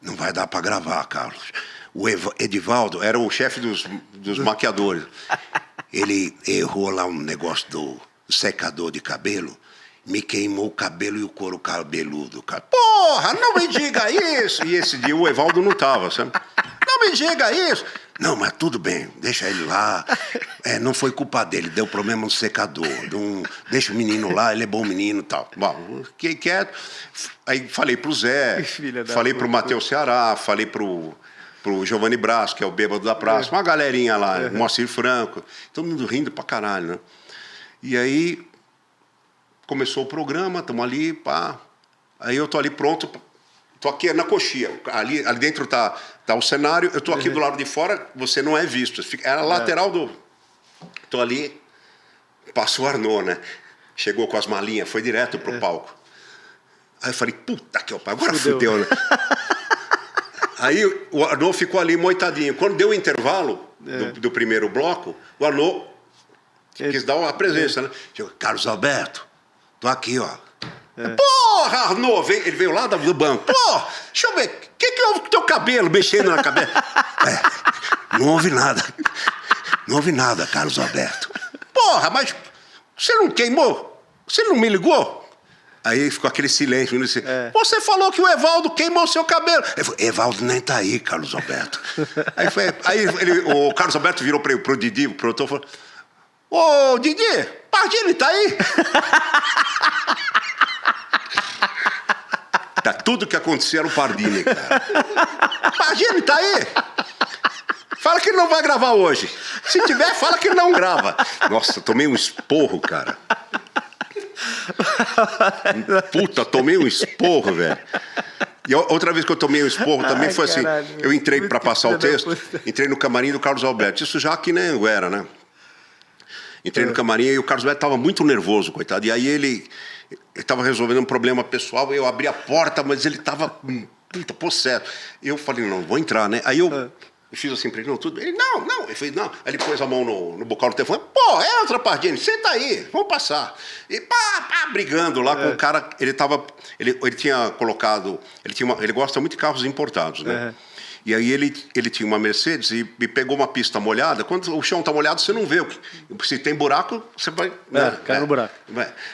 Não vai dar para gravar, Carlos. O Edivaldo era o chefe dos maquiadores. Ele errou lá um negócio do secador de cabelo. Me queimou o cabelo e o couro cabeludo, cara. Porra, não me diga isso! E esse dia o Evaldo não tava, sabe? Não me diga isso! Não, mas tudo bem, deixa ele lá. Não foi culpa dele, deu problema no secador. Deixa o menino lá, ele é bom menino e tal. Bom, fiquei quieto. Aí falei pro Zé, falei pro Matheus Ceará, falei pro Giovanni Brás, que é o bêbado da praça, uma galerinha lá, Moacir Franco, todo mundo rindo pra caralho, né? E aí começou o programa, estamos ali, pá. Aí eu tô ali pronto, tô aqui na coxia. Ali dentro tá o cenário, eu tô aqui do lado de fora, você não é visto. É a lateral do... Tô ali, passou o Arnaud, né? Chegou com as malinhas, foi direto pro palco. Aí eu falei, puta que pariu, agora fudeu, né? Aí o Arnaud ficou ali moitadinho. Quando deu o intervalo do primeiro bloco, o Arnaud quis dar uma presença, né? Chegou, Carlos Alberto, tô aqui, ó. Porra, Arnaud! Ele veio lá do banco. Porra, deixa eu ver, o que houve com o teu cabelo mexendo na cabeça? Não houve nada. Não houve nada, Carlos Alberto. Porra, mas você não queimou? Você não me ligou? Aí ficou aquele silêncio. Você falou que o Evaldo queimou seu cabelo. Ele falou, Evaldo nem tá aí, Carlos Alberto. Aí o Carlos Alberto virou pro Didi, o produtor, falou, ô, Didi, Pardini tá aí? Tá, tudo que acontecia era o Pardini, cara. Pardini tá aí? Fala que ele não vai gravar hoje. Se tiver, fala que ele não grava. Nossa, tomei um esporro, cara. Puta, tomei um esporro, velho. E outra vez que eu tomei um esporro também foi assim, eu entrei para passar o texto, entrei no camarim do Carlos Alberto, isso já aqui na Anhanguera, né? Entrei no camarim e o Carlos Alberto estava muito nervoso, coitado, e aí ele estava resolvendo um problema pessoal, eu abri a porta, mas ele estava, puta, possesso. Eu falei, não, vou entrar, né? Aí eu fiz assim pra ele, não, tudo bem. Ele, não. Ele fez, não. Aí ele pôs a mão no bocal do telefone. Pô, entra, Pardini, senta aí, vamos passar. E pá, brigando lá com o cara. Ele tinha colocado. Ele gosta muito de carros importados, né? E aí ele tinha uma Mercedes e pegou uma pista molhada. Quando o chão tá molhado, você não vê. Se tem buraco, você vai... cai no buraco.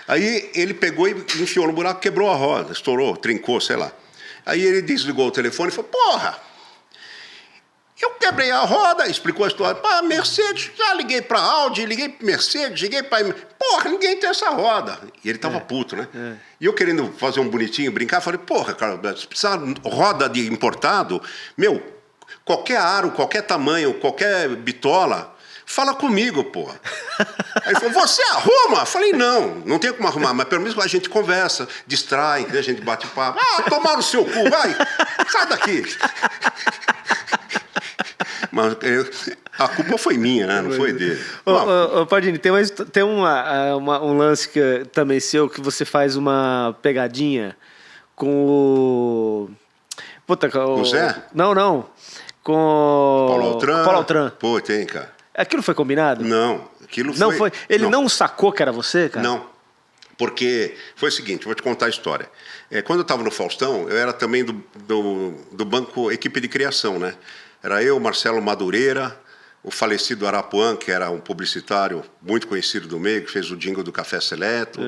Aí ele pegou e enfiou no buraco, quebrou a roda, estourou, trincou, sei lá. Aí ele desligou o telefone e falou, porra! Eu quebrei a roda, explicou a história. Mercedes, já liguei pra Audi, liguei pra Mercedes, liguei pra... Porra, ninguém tem essa roda. E ele tava puto, né? E eu querendo fazer um bonitinho, brincar, falei, porra, cara, se precisar roda de importado, qualquer aro, qualquer tamanho, qualquer bitola, fala comigo, porra. Aí ele falou, você arruma? Eu falei, não tem como arrumar, mas pelo menos a gente conversa, distrai, a gente bate papo. Tomar no seu cu, vai, sai daqui. Mas a culpa foi minha, né? Não foi dele. Pardini, tem um lance também seu que você faz uma pegadinha com o... Puta, o Zé? Não. Com o Paulo Altran. Pô, tem, cara. Aquilo foi combinado? Não, aquilo não foi. Ele não sacou que era você, cara? Não. Porque foi o seguinte, vou te contar a história. Quando eu estava no Faustão, eu era também do banco Equipe de Criação, né? Era eu, Marcelo Madureira, o falecido Arapuã, que era um publicitário muito conhecido do meio, que fez o jingle do Café Seleto.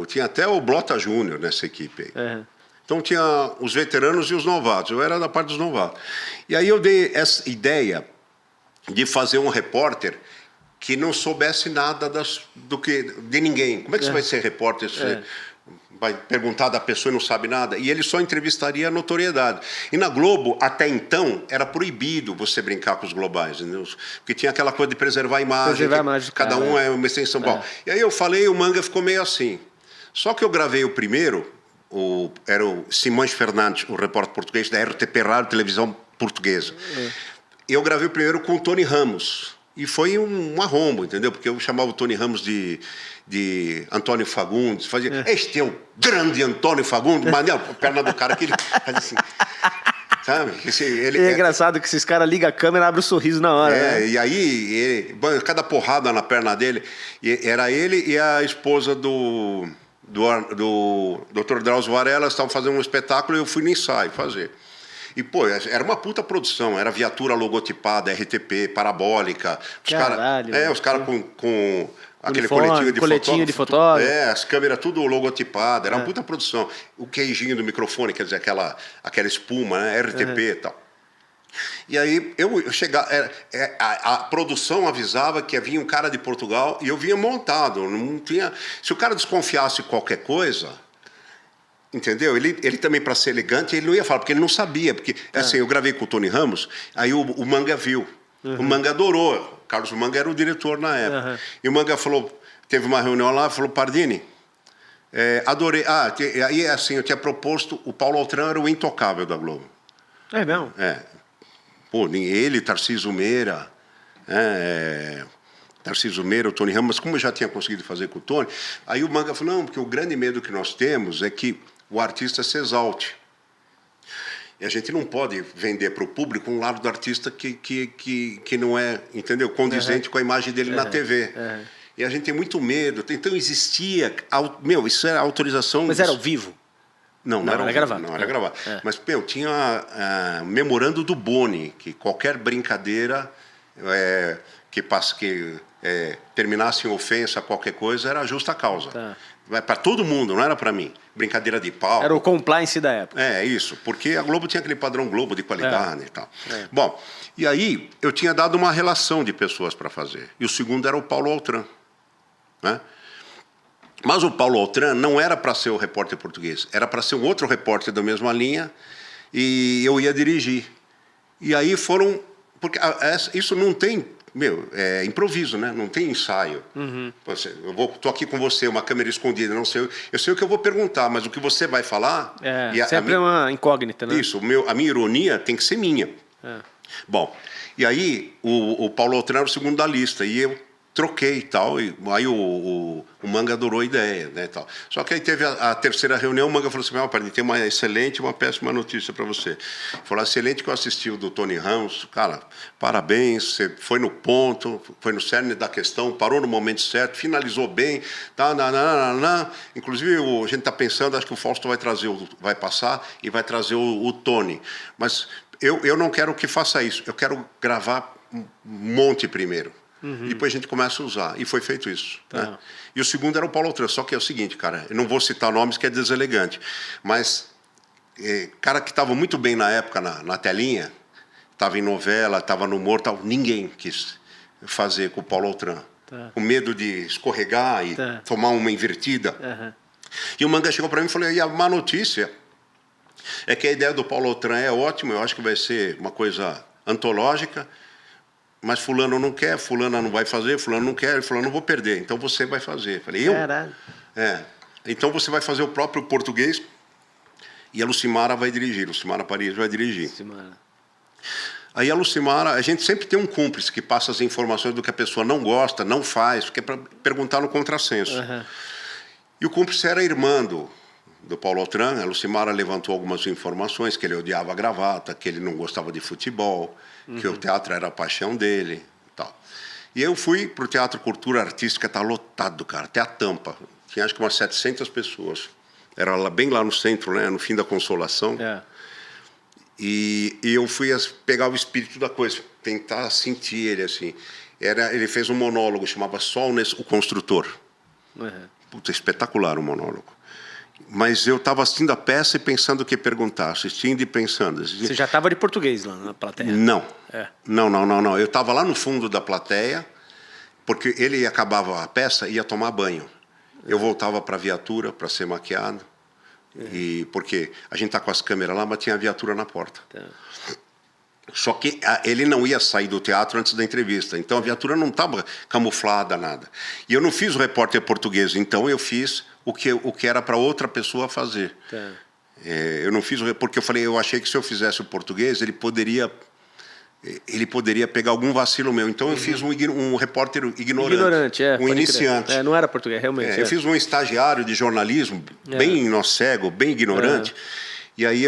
Tinha até o Blota Júnior nessa equipe aí. Então tinha os veteranos e os novatos. Eu era da parte dos novatos. E aí eu dei essa ideia de fazer um repórter que não soubesse nada de ninguém. Como é que você vai ser repórter? Você vai perguntar da pessoa e não sabe nada? E ele só entrevistaria a notoriedade. E na Globo, até então, era proibido você brincar com os globais, entendeu? Porque tinha aquela coisa de preservar a imagem. Cada um é uma extensão. E aí eu falei, o Manga ficou meio assim. Só que eu gravei o primeiro, era o Simões Fernandes, o repórter português da RTP Rádio Televisão Portuguesa. Eu gravei o primeiro com o Tony Ramos. E foi um arrombo, entendeu? Porque eu chamava o Tony Ramos de Antônio Fagundes. Fazia, este é o grande Antônio Fagundes. Mas não, a perna do cara que ele faz assim. Sabe? É engraçado que esses caras ligam a câmera e abrem o sorriso na hora. Né? E aí, cada porrada na perna dele. Era ele e a esposa do Dr. Drauzio Varela, estavam fazendo um espetáculo e eu fui no ensaio fazer. E, pô, era uma puta produção, era viatura logotipada, RTP, parabólica. Os caras com aquele coletinho de fotógrafo. As câmeras tudo logotipadas, era uma puta produção. O queijinho do microfone, quer dizer, aquela espuma, né, RTP e tal. E aí eu chegava, a produção avisava que vinha um cara de Portugal e eu vinha montado. Não tinha, se o cara desconfiasse qualquer coisa... Entendeu? Ele também, para ser elegante, ele não ia falar, porque ele não sabia. Porque, assim, eu gravei com o Tony Ramos, aí o Manga viu. O Manga adorou. O Carlos Manga era o diretor na época. E o Manga falou, teve uma reunião lá, falou, Pardini, adorei. Aí, assim, eu tinha proposto, o Paulo Altran era o intocável da Globo. É mesmo? Pô, ele, Tarcísio Meira, Tarcísio Meira, o Tony Ramos, como eu já tinha conseguido fazer com o Tony, aí o Manga falou, não, porque o grande medo que nós temos é que o artista se exalte. E a gente não pode vender para o público um lado do artista que não é, entendeu, condizente com a imagem dele na TV. E a gente tem muito medo. Então existia... isso era autorização... Mas era ao vivo? Não era gravado. Não era gravado. Mas, tinha memorando do Boni, que qualquer brincadeira... que terminasse em ofensa, qualquer coisa, era justa causa. Para todo mundo, não era para mim. Brincadeira de pau. Era o compliance da época. Isso, porque a Globo tinha aquele padrão Globo de qualidade e tal. Bom, e aí eu tinha dado uma relação de pessoas para fazer. E o segundo era o Paulo Altran. Né? Mas o Paulo Altran não era para ser o repórter português, era para ser um outro repórter da mesma linha e eu ia dirigir. E aí foram... Porque isso não tem... é improviso, né? Não tem ensaio. Eu estou aqui com você, uma câmera escondida, não sei. Eu sei o que eu vou perguntar, mas o que você vai falar... sempre é uma incógnita, né? Isso, a minha ironia tem que ser minha. Bom, e aí o Paulo Altran era o segundo da lista, e eu troquei e tal, e aí o Manga adorou a ideia, né, e tal. Só que aí teve a terceira reunião, o Manga falou assim, Pardini, tem uma excelente e uma péssima notícia para você. Falou, excelente que eu assisti o do Tony Ramos, cara, parabéns, você foi no ponto, foi no cerne da questão, parou no momento certo, finalizou bem, inclusive a gente está pensando, acho que o Fausto vai passar e vai trazer o Tony, mas eu não quero que faça isso, eu quero gravar um monte primeiro. E depois a gente começa a usar. E foi feito isso. Né? E o segundo era o Paulo Altran. Só que é o seguinte, cara, eu não vou citar nomes que é deselegante, mas cara que estava muito bem na época na telinha, estava em novela, estava no humor, tal, ninguém quis fazer com o Paulo Altran. Com medo de escorregar e tomar uma invertida. E o Manga chegou para mim e falou, e a má notícia é que a ideia do Paulo Altran é ótima, eu acho que vai ser uma coisa antológica, mas fulano não quer, fulana não vai fazer, fulano não quer, fulano não vou perder, então você vai fazer. Falei, eu? Caralho. Então você vai fazer o próprio português e a Lucimara vai dirigir, Lucimara Paris vai dirigir. Lucimara. Aí a Lucimara, a gente sempre tem um cúmplice que passa as informações do que a pessoa não gosta, não faz, porque é para perguntar no contrassenso. Uhum. E o cúmplice era a irmã do Paulo Autran. A Lucimara levantou algumas informações, que ele odiava a gravata, que ele não gostava de futebol, que o teatro era a paixão dele e tal. E eu fui para o Teatro Cultura Artística, tá lotado, cara, até a tampa. Tinha acho que umas 700 pessoas. Era lá, bem lá no centro, né, no fim da Consolação. É. E eu fui pegar o espírito da coisa, tentar sentir ele assim. Ele fez um monólogo, chamava Solnes, o Construtor. Uhum. Puta, espetacular o monólogo. Mas eu estava assistindo a peça e pensando o que perguntar, assistindo e pensando. Você já estava de português lá na plateia? Não. Não. Eu estava lá no fundo da plateia, porque ele acabava a peça e ia tomar banho. Eu voltava para a viatura para ser maquiado. E porque a gente tá com as câmeras lá, mas tinha a viatura na porta. Tá. Só que ele não ia sair do teatro antes da entrevista, então a viatura não estava camuflada, nada. E eu não fiz o repórter português, então eu fiz o que era para outra pessoa fazer. Tá. Eu não fiz porque eu achei que se eu fizesse o português ele poderia pegar algum vacilo meu. Então eu fiz um repórter ignorante, um iniciante. Não era português, realmente. Eu fiz um estagiário de jornalismo, bem nó cego, bem ignorante. E aí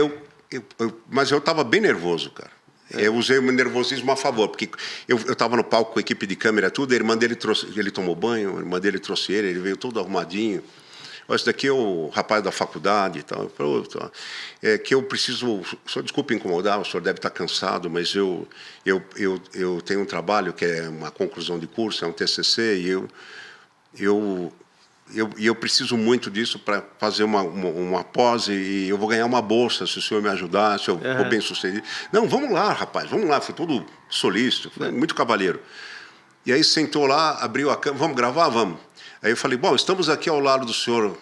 mas eu estava bem nervoso, cara. Eu usei o meu nervosismo a favor, porque eu estava no palco com a equipe de câmera, tudo, a irmã dele ele tomou banho, a irmã dele trouxe ele veio todo arrumadinho. Esse daqui é o rapaz da faculdade e tal. Que eu preciso... Desculpe incomodar, o senhor deve estar cansado, mas eu tenho um trabalho que é uma conclusão de curso, é um TCC, e eu preciso muito disso para fazer uma pós e eu vou ganhar uma bolsa se o senhor me ajudar, se eu for bem sucedido. Não, vamos lá, rapaz, vamos lá. Foi todo solícito, foi muito cavalheiro. E aí sentou lá, abriu a câmera, vamos gravar? Vamos. Aí eu falei, bom, estamos aqui ao lado do senhor...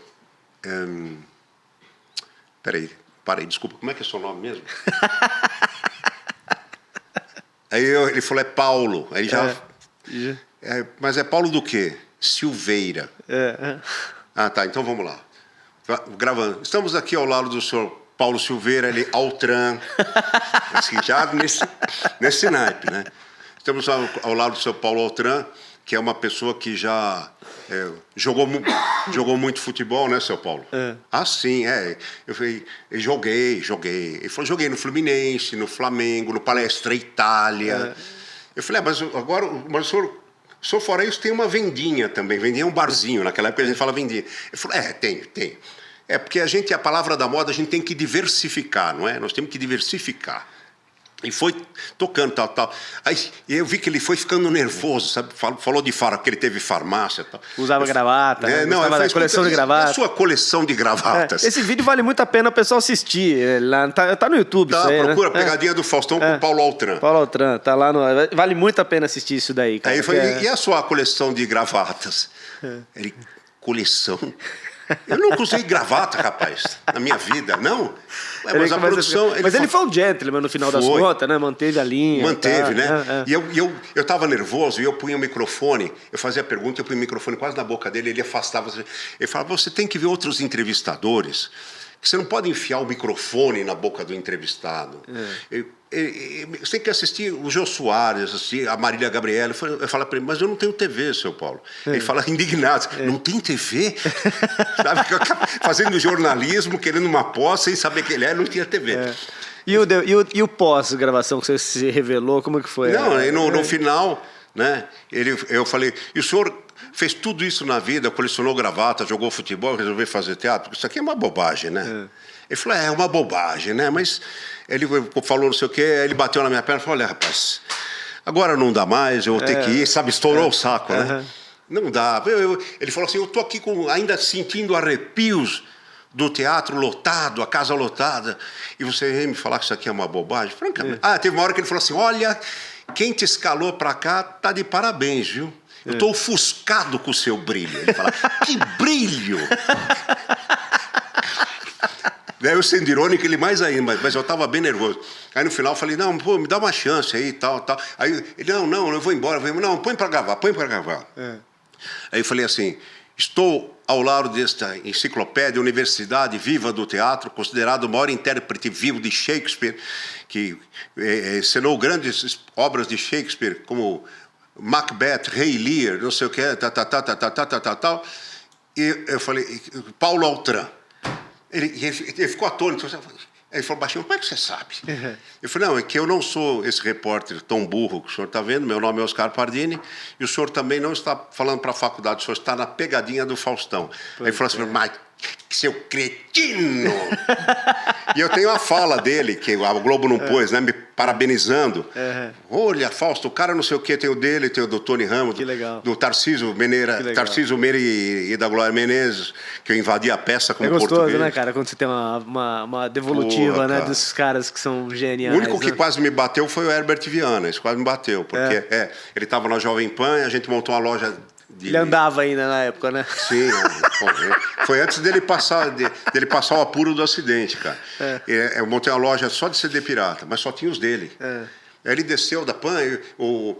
Parei, desculpa, como é que é o seu nome mesmo? Aí ele falou, é Paulo. Aí mas é Paulo do quê? Silveira. Ah, tá, então vamos lá. Gravando. Estamos aqui ao lado do senhor Paulo Silveira, ele Autran. Assim, já nesse naipe, né? Estamos ao lado do senhor Paulo Autran, que é uma pessoa que já jogou muito futebol, né, seu Paulo? Ah, sim, Eu falei, joguei. Ele falou, joguei no Fluminense, no Flamengo, no Palestra Itália. Eu falei, mas o senhor fora isso tem uma vendinha também. Vendinha é um barzinho, naquela época a gente fala vendinha. Ele falou, tenho. Porque a palavra da moda, a gente tem que diversificar, não é? Nós temos que diversificar. E foi tocando, tal. Aí eu vi que ele foi ficando nervoso, sabe? Falou de que ele teve farmácia, tal. Usava gravata, não, coleção de gravatas. A sua coleção de gravatas. Esse vídeo vale muito a pena o pessoal assistir. Tá no YouTube, isso aí, procura, né? Pegadinha do Faustão com o Paulo Altran. Paulo Altran, tá lá vale muito a pena assistir isso daí, cara. Aí foi, e a sua coleção de gravatas? Ele, coleção? Eu nunca usei gravata, rapaz, na minha vida, não. Mas a produção... Mas ele foi um gentleman no final das contas, né? Manteve a linha. Manteve, né? E eu estava nervoso e eu punha o microfone, eu fazia a pergunta, eu punha o microfone quase na boca dele, ele afastava. Ele falava, você tem que ver outros entrevistadores, que você não pode enfiar o microfone na boca do entrevistado. Você tem que assistir o Jô Soares, assistir a Marília Gabriela. Eu falo para ele, mas eu não tenho TV, seu Paulo. Ele fala indignado, não tem TV? Sabe? Fazendo jornalismo, querendo uma pós, sem saber quem ele é, não tinha TV. E o pós-gravação que você se revelou, como é que foi? Não, no final, né, eu falei, e o senhor fez tudo isso na vida, colecionou gravata, jogou futebol, resolveu fazer teatro? Isso aqui é uma bobagem, né? Ele falou, é uma bobagem, né? Mas ele falou não sei o quê, ele bateu na minha perna e falou, olha, rapaz, agora não dá mais, eu vou ter que ir, sabe, estourou o saco, né? Não dá. Ele falou assim, eu tô aqui ainda sentindo arrepios do teatro lotado, a casa lotada, e você vem me falar que isso aqui é uma bobagem? Francamente. Teve uma hora que ele falou assim, olha, quem te escalou pra cá tá de parabéns, viu? Eu tô ofuscado com o seu brilho. Ele fala, que brilho! Daí eu sendo irônico, ele mais ainda, mas eu estava bem nervoso. Aí no final eu falei, não, pô, me dá uma chance aí, tal. Aí ele, não, eu vou embora. Eu falei, não, põe para gravar. Aí eu falei assim, estou ao lado desta enciclopédia, Universidade Viva do Teatro, considerado o maior intérprete vivo de Shakespeare, que encenou grandes obras de Shakespeare, como Macbeth, Rei Lear, não sei o que, tal. E eu falei, Paulo Altran. Ele ficou atônito. Ele falou baixinho, como é que você sabe? Eu falei, não, é que eu não sou esse repórter tão burro que o senhor está vendo, meu nome é Oscar Pardini, e o senhor também não está falando para a faculdade, o senhor está na pegadinha do Faustão. Aí ele falou assim, mas seu cretino! E eu tenho a fala dele, que a Globo não pôs, né, me parabenizando. Olha, Fausto, o cara não sei o que, tem o dele, tem o do Tony Ramos, do Tarcísio Meira e da Glória Menezes, que eu invadi a peça como português. É gostoso, né, cara, quando você tem uma devolutiva, né, desses caras que são geniais. O único que quase me bateu foi o Herbert Viana, isso quase me bateu, porque ele estava na Jovem Pan, a gente montou uma loja... Ele andava ainda na época, né? Sim, foi antes dele passar o apuro do acidente, cara. Eu montei uma loja só de CD pirata, mas só tinha os dele. Aí ele desceu da Pan, o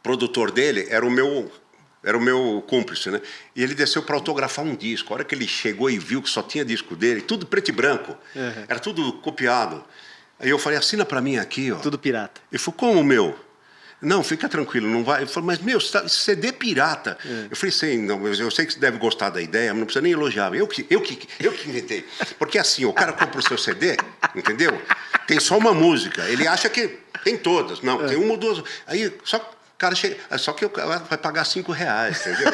produtor dele era o meu cúmplice, né? E ele desceu para autografar um disco. A hora que ele chegou e viu que só tinha disco dele, tudo preto e branco, era tudo copiado. Aí eu falei, assina para mim aqui, ó. Tudo pirata. Ele falou, como o meu? Não, fica tranquilo, não vai. Eu falei, mas meu, CD pirata. Eu falei, sei, não, eu sei que você deve gostar da ideia, mas não precisa nem elogiar. Eu que inventei. Porque assim, o cara compra o seu CD, entendeu? Tem só uma música. Ele acha que tem todas. Não, tem uma ou duas. Aí só o cara chega. Só que o cara vai pagar R$5, entendeu?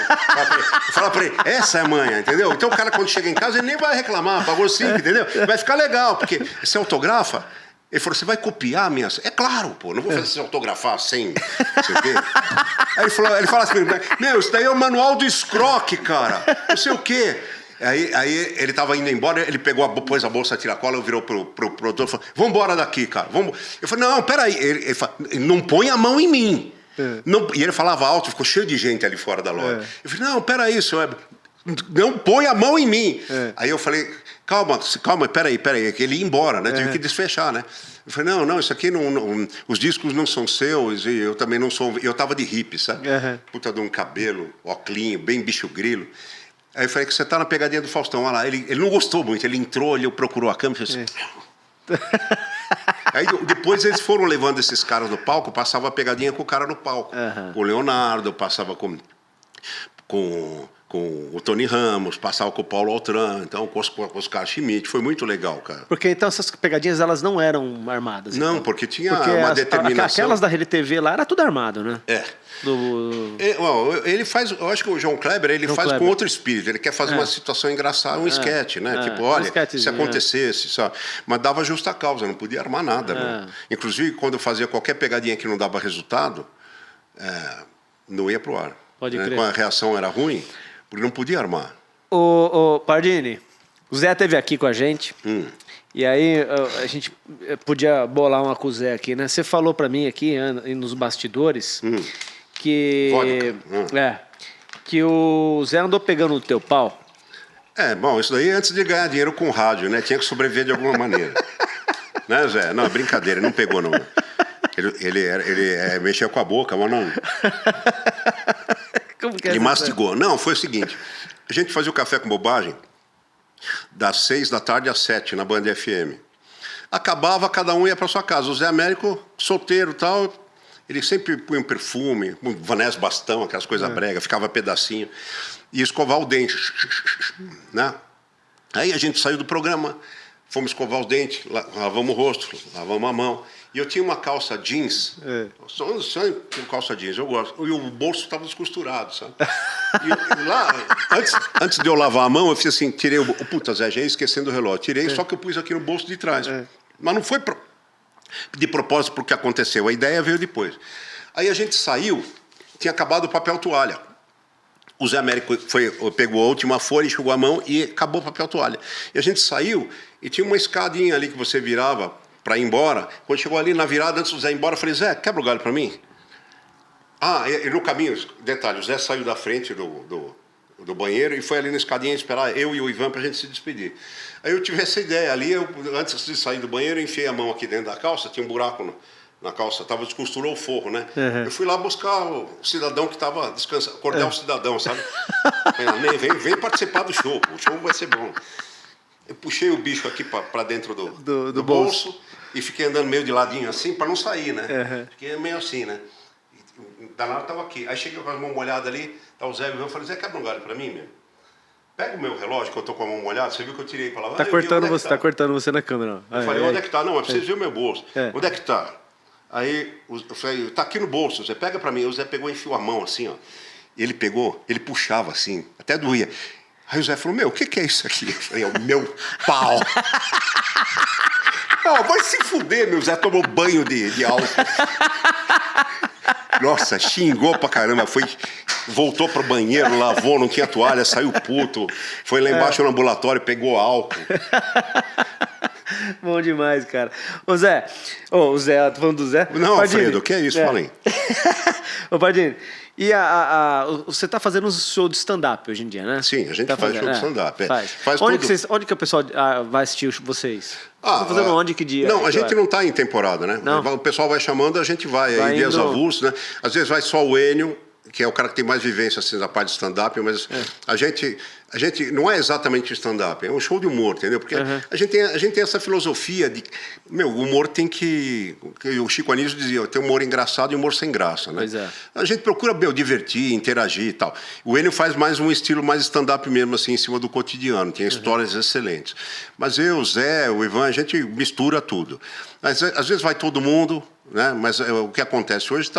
Fala pra ele, essa é a manha, entendeu? Então o cara, quando chega em casa, ele nem vai reclamar, pagou 5, entendeu? Vai ficar legal, porque você autografa. Ele falou, você vai copiar minhas... É claro, pô, não vou fazer você autografar sem... Aí ele fala assim, meu, isso daí é o manual do escroque, cara. Não sei o quê. Aí ele estava indo embora, ele pôs a bolsa tiracola, virou pro produtor e falou, vamos embora daqui, cara. Vamos. Eu falei, não, peraí. Ele falou, não põe a mão em mim. Não, e ele falava alto, ficou cheio de gente ali fora da loja. Eu falei, não, peraí, senhor... Não põe a mão em mim. Aí eu falei, calma, peraí, que ele ia embora, né? Tive que desfechar, né? Eu falei, não, isso aqui não, os discos não são seus, e eu também não sou... Eu tava de hippie, sabe? Puta de um cabelo, óculinho, bem bicho grilo. Aí eu falei que você tá na pegadinha do Faustão, olha lá. Ele não gostou muito, ele entrou, ele procurou a câmera e fez assim... Aí depois eles foram levando esses caras no palco, passava a pegadinha com o cara no palco. Com o Leonardo, passava com o Tony Ramos, passava com o Paulo Altran, então com o Oscar Schmidt, foi muito legal, cara. Porque então essas pegadinhas, elas não eram armadas? Não, então. porque tinha uma determinação... Aquelas da Rede TV lá, era tudo armado, né? Ele faz, eu acho que o João Kleber, ele faz com outro espírito, ele quer fazer uma situação engraçada, um esquete, né? Tipo, olha, se acontecesse, sabe? Mas dava justa causa, não podia armar nada. Né? Inclusive, quando eu fazia qualquer pegadinha que não dava resultado, não ia pro ar. Pode né? crer. Quando a reação era ruim, porque não podia armar. Ô Pardini, o Zé esteve aqui com a gente, e aí a gente podia bolar uma com o Zé aqui, né? Você falou pra mim aqui, nos bastidores, que o Zé andou pegando no teu pau. Bom, isso daí antes de ganhar dinheiro com rádio, né? Tinha que sobreviver de alguma maneira. Né, Zé? Não, é brincadeira, ele não pegou, não. Ele mexia com a boca, mas não... Como que é ele mastigou. Não, foi o seguinte, a gente fazia o Café com Bobagem das 6 da tarde às 7 na Band FM. Acabava, cada um ia para sua casa. O Zé Américo, solteiro e tal, ele sempre punha um perfume, um Vanessa Bastão, aquelas coisas brega, ficava pedacinho, e escovar o dente. Né? Aí a gente saiu do programa, fomos escovar os dentes, lavamos o rosto, lavamos a mão. E eu tinha uma calça jeans, só com calça jeans, eu gosto. E o bolso estava descosturado, sabe? E lá, antes de eu lavar a mão, eu fiz assim, tirei puta, Zé, já ia esquecendo o relógio. Tirei, só que eu pus aqui no bolso de trás. Mas não foi de propósito porque aconteceu, a ideia veio depois. Aí a gente saiu, tinha acabado o papel toalha. O Zé Américo pegou a última folha, enxugou a mão e acabou o papel toalha. E a gente saiu e tinha uma escadinha ali que você virava para ir embora. Quando chegou ali na virada, antes do Zé ir embora, eu falei, Zé, quebra o galho para mim? E no caminho, detalhe, o Zé saiu da frente do banheiro e foi ali na escadinha esperar eu e o Ivan pra gente se despedir. Aí eu tive essa ideia ali, antes de sair do banheiro, eu enfiei a mão aqui dentro da calça, tinha um buraco na calça, descosturou o forro, né? Eu fui lá buscar o cidadão que estava descansando, acordar o cidadão, sabe? Vem participar do show, o show vai ser bom. Eu puxei o bicho aqui para dentro do bolso e fiquei andando meio de ladinho assim para não sair, né? Fiquei meio assim, né? Danado estava aqui. Aí cheguei com a mão molhada ali, tá o Zé e eu falei, Zé, quebra um galho para mim, meu? Pega o meu relógio que eu tô com a mão molhada, você viu que eu tirei para lá. Tá cortando você na câmera. Eu falei, onde é que tá? Não, eu preciso ver o meu bolso. Onde é que tá? Aí eu falei, tá aqui no bolso, Zé, pega pra mim. O Zé pegou e enfiou a mão assim, ó. Ele pegou, ele puxava assim, até doía. Aí o Zé falou, o que é isso aqui? Eu falei, é o meu pau. Não, vai se fuder, meu Zé tomou banho de álcool. Nossa, xingou pra caramba, voltou pro banheiro, lavou, não tinha toalha, saiu puto. Foi lá embaixo no ambulatório, pegou álcool. Bom demais, cara. Ô Zé, tô falando do Zé. Não, Pardini, Alfredo, o que é isso? Fala aí. Ô Pardini, e você tá fazendo um show de stand-up hoje em dia, né? Sim, a gente faz show de stand-up. Onde que o pessoal vai assistir vocês? Tá fazendo onde, que dia? Não, a gente não tá em temporada, né? Não? O pessoal vai chamando, a gente vai aí, dias avulsos, né? Às vezes vai só o Enio, que é o cara que tem mais vivência assim, na parte de stand-up, mas a gente não é exatamente stand-up, é um show de humor, entendeu? Porque a gente tem essa filosofia de, o humor tem que o Chico Anísio dizia, tem humor engraçado e humor sem graça, né? Pois é. A gente procura, divertir, interagir e tal. O Enio faz mais um estilo mais stand-up mesmo, assim, em cima do cotidiano, tem histórias excelentes. Mas eu, o Zé, o Ivan, a gente mistura tudo. Mas, às vezes vai todo mundo, né? Mas o que acontece hoje,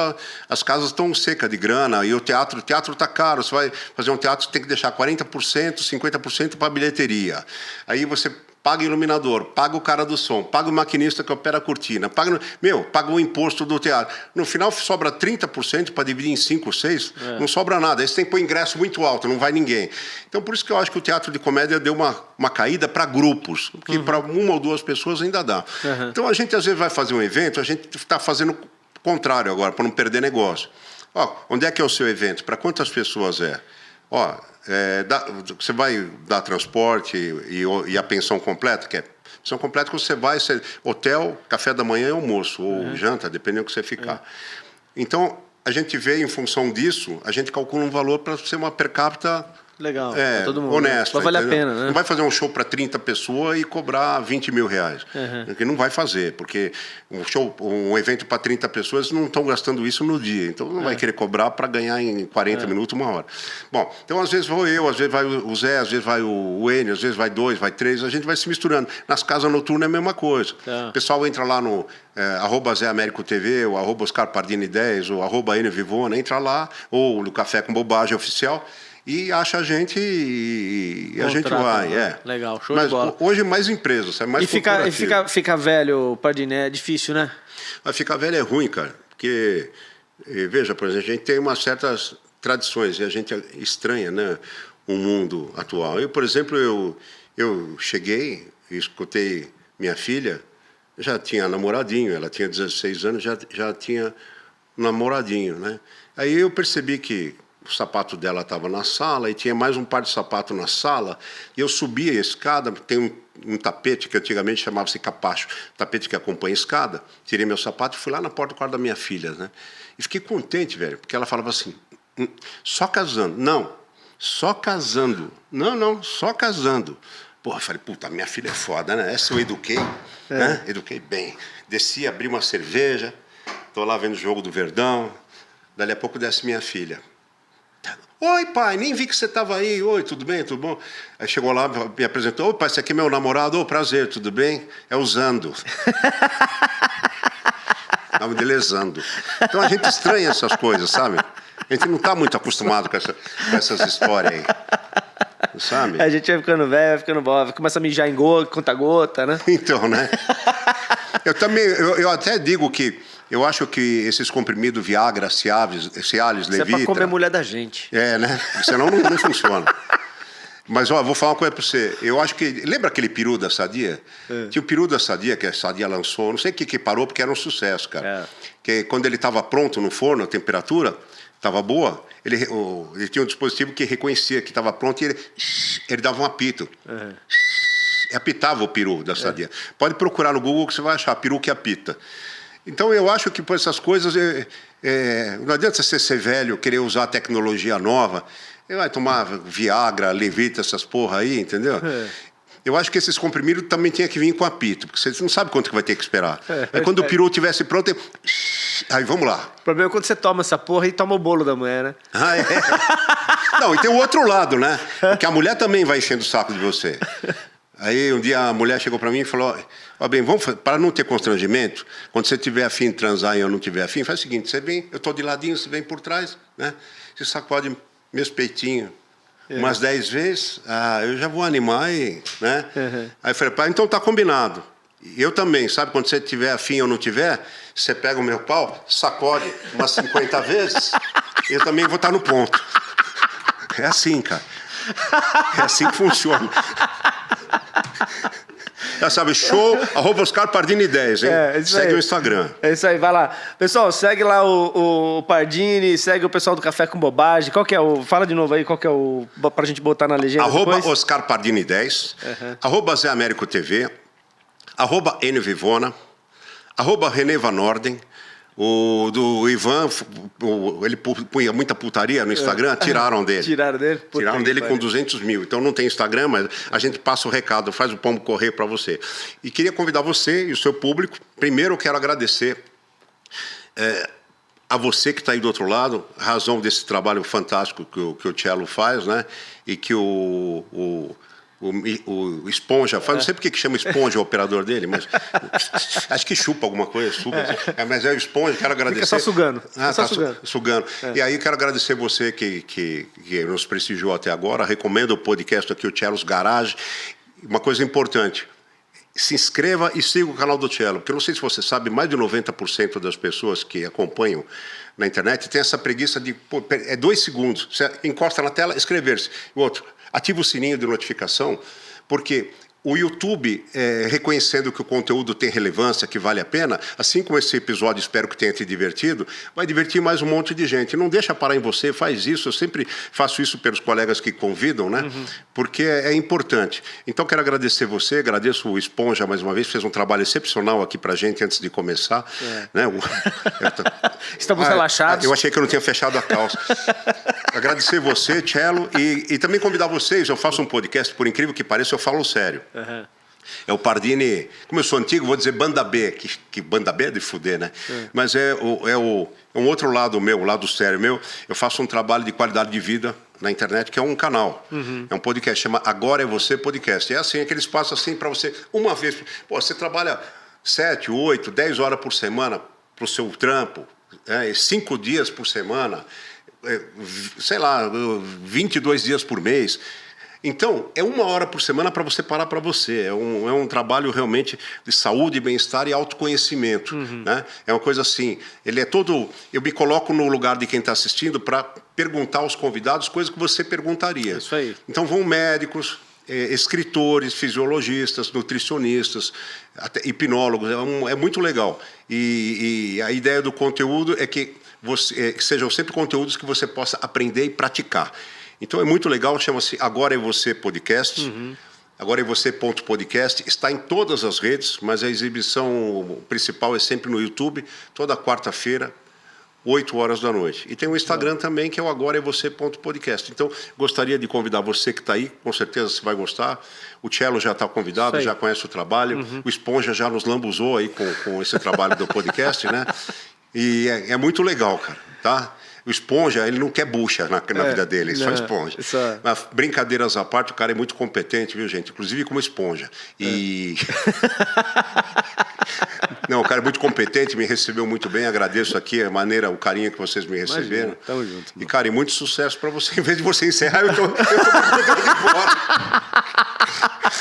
as casas estão secas de grana e o teatro está caro. Você vai fazer um teatro, você tem que deixar 40%, 50% para bilheteria. Aí você paga iluminador, paga o cara do som, paga o maquinista que opera a cortina, paga o imposto do teatro. No final sobra 30% para dividir em 5, 6, não sobra nada. Aí você tem que pôr ingresso muito alto, não vai ninguém. Então por isso que eu acho que o teatro de comédia deu uma caída para grupos, porque para uma ou duas pessoas ainda dá. Então a gente às vezes vai fazer um evento, a gente está fazendo o contrário agora, para não perder negócio. Onde é que é o seu evento? Para quantas pessoas é? Você vai dar transporte e a pensão completa, que é pensão completa que você vai, hotel, café da manhã e almoço, ou janta, dependendo do que você ficar. Então, a gente vê, em função disso, a gente calcula um valor para ser uma per capita legal, pra todo mundo, honesta. Vai valer a pena, né? Não vai fazer um show para 30 pessoas e cobrar 20 mil reais. Porque não vai fazer, porque um evento para 30 pessoas não estão gastando isso no dia. Então não vai querer cobrar para ganhar em 40 minutos, 1 hora. Bom, então às vezes vou eu, às vezes vai o Zé, às vezes vai o Enio, às vezes vai 2, vai 3, a gente vai se misturando. Nas casas noturnas é a mesma coisa. O pessoal entra lá no @Zé Américo TV, ou @Oscar Pardini 10, ou @Enio Vivona, entra lá, ou no Café com Bobagem Oficial, e acha a gente e a gente vai. Legal, show de bola. Hoje mais empresas, é mais ficar velho, Pardini, é difícil, né? Mas ficar velho é ruim, cara. Porque, veja, por exemplo, a gente tem umas certas tradições e a gente estranha, né, o mundo atual. Eu, por exemplo, eu cheguei e escutei minha filha, já tinha namoradinho, ela tinha 16 anos, já tinha namoradinho, né? Aí eu percebi que o sapato dela estava na sala e tinha mais um par de sapato na sala. E eu subi a escada, tem um tapete que antigamente chamava-se capacho, tapete que acompanha a escada. Tirei meu sapato e fui lá na porta do quarto da minha filha, né? E fiquei contente, velho, porque ela falava assim, só casando. Não, só casando. Não, só casando. Porra, eu falei, puta, minha filha é foda, né? Essa eu eduquei, né? Eduquei bem. Desci, abri uma cerveja, tô lá vendo o jogo do Verdão. Dali a pouco desce minha filha. Oi, pai, nem vi que você estava aí. Oi, tudo bem, tudo bom? Aí chegou lá, me apresentou. Oi, pai, esse aqui é meu namorado. Ô, prazer, tudo bem? É o Zando. O nome dele é Zando. Então a gente estranha essas coisas, sabe? A gente não está muito acostumado com essas histórias aí. Sabe? A gente vai ficando velho, vai ficando bom, começa a mijar em conta-gota, né? Então, né? Eu até digo que eu acho que esses comprimidos Viagra, Cialis, Levitra... Isso é pra comer a mulher da gente. Né? Senão não funciona. Mas, vou falar uma coisa pra você. Eu acho que... Lembra aquele peru da Sadia? Tinha o peru da Sadia, que a Sadia lançou. Não sei o que parou, porque era um sucesso, cara. Porque quando ele estava pronto no forno, a temperatura estava boa, ele tinha um dispositivo que reconhecia que estava pronto e ele dava um apito. Uhum. Apitava o peru da sadia. Pode procurar no Google que você vai achar peru que apita. Então eu acho que por essas coisas não adianta você ser velho, querer usar tecnologia nova. Vai tomar Viagra, Levita, essas porra aí, entendeu? Eu acho que esses comprimidos também tinha que vir com apito, porque você não sabe quanto que vai ter que esperar. Aí quando o peru estivesse pronto, aí vamos lá. O problema é quando você toma essa porra e toma o bolo da mulher, né? Ah, é? Não, e tem o outro lado, né? Porque a mulher também vai enchendo o saco de você. Aí um dia a mulher chegou para mim e falou, ó, bem, para não ter constrangimento, quando você tiver afim de transar e eu não tiver afim, faz o seguinte, você vem, eu estou de ladinho, você vem por trás, né? Você sacode meus peitinhos umas 10 vezes, eu já vou animar e, né? Aí eu falei, pá, então tá combinado. Eu também, sabe, quando você tiver afim ou não tiver, você pega o meu pau, sacode umas 50 vezes, eu também vou estar no ponto. É assim, cara. É assim que funciona. Já sabe, show, @OscarPardini10, hein? Segue o Instagram. É isso aí, vai lá. Pessoal, segue lá o Pardini, segue o pessoal do Café com Bobagem. Qual que é o... Fala de novo aí, qual que é o... Pra gente botar na legenda @OscarPardini10, @ZéAméricoTV, @NVivona, @René Van Orden. O do Ivan, ele punha muita putaria no Instagram, tiraram dele. Tiraram dele? Tiraram dele com 200 mil. Então não tem Instagram, mas a gente passa o recado, faz o pombo correr para você. E queria convidar você e o seu público. Primeiro eu quero agradecer a você que está aí do outro lado, a razão desse trabalho fantástico que o Cello faz, né? E que o Esponja faz, não sei por que chama Esponja o operador dele, mas acho que chupa alguma coisa, mas é o Esponja, quero agradecer. Fica só sugando. Sugando. E aí quero agradecer você que nos prestigiou até agora, recomendo o podcast aqui, o Cello's Garage. Uma coisa importante, se inscreva e siga o canal do Cello, porque eu não sei se você sabe, mais de 90% das pessoas que acompanham na internet tem essa preguiça de, 2 segundos, você encosta na tela, inscrever-se. O outro, ativa o sininho de notificação, porque o YouTube, reconhecendo que o conteúdo tem relevância, que vale a pena, assim como esse episódio, espero que tenha te divertido, vai divertir mais um monte de gente. Não deixa parar em você, faz isso. Eu sempre faço isso pelos colegas que convidam, né? Porque é importante. Então, quero agradecer você, agradeço o Esponja mais uma vez, fez um trabalho excepcional aqui pra gente antes de começar. Né? Estamos relaxados. Eu achei que eu não tinha fechado a calça. Agradecer você, Cello, e também convidar vocês. Eu faço um podcast, por incrível que pareça, eu falo sério. É o Pardini, como eu sou antigo, vou dizer banda B, que banda B é de fuder, né? Mas é um outro lado meu, o lado sério meu. Eu faço um trabalho de qualidade de vida na internet, que é um canal. É um podcast, chama Agora é Você Podcast. É assim, aquele espaço assim para você, uma vez. Pô, você trabalha 7, 8, 10 horas por semana pro seu trampo, 5 dias por semana, sei lá, 22 dias por mês. Então, é 1 hora por semana para você parar para você. É um trabalho realmente de saúde, bem-estar e autoconhecimento. Né? É uma coisa assim, ele é todo... Eu me coloco no lugar de quem está assistindo para perguntar aos convidados coisas que você perguntaria. Isso aí. Então, vão médicos, escritores, fisiologistas, nutricionistas, até hipnólogos. É muito legal. E a ideia do conteúdo é que sejam sempre conteúdos que você possa aprender e praticar. Então é muito legal, chama-se Agora é Você Podcast. Agora é Você.podcast. Está em todas as redes, mas a exibição principal é sempre no YouTube, toda quarta-feira, 8 horas da noite. E tem o Instagram também, que é o Agora é Você.podcast. Então, gostaria de convidar você que está aí, com certeza você vai gostar. O Cello já está convidado, já conhece o trabalho. O Esponja já nos lambuzou aí com esse trabalho do podcast, né? E é muito legal, cara, tá? O Esponja, ele não quer bucha na vida dele, ele só esponja. Mas, brincadeiras à parte, o cara é muito competente, viu, gente? Inclusive como esponja. E... Não, o cara é muito competente, me recebeu muito bem, agradeço aqui a maneira, o carinho que vocês me receberam. Imagina, tamo junto. E, cara, e muito sucesso para você. Em vez de você encerrar, eu tô ir embora.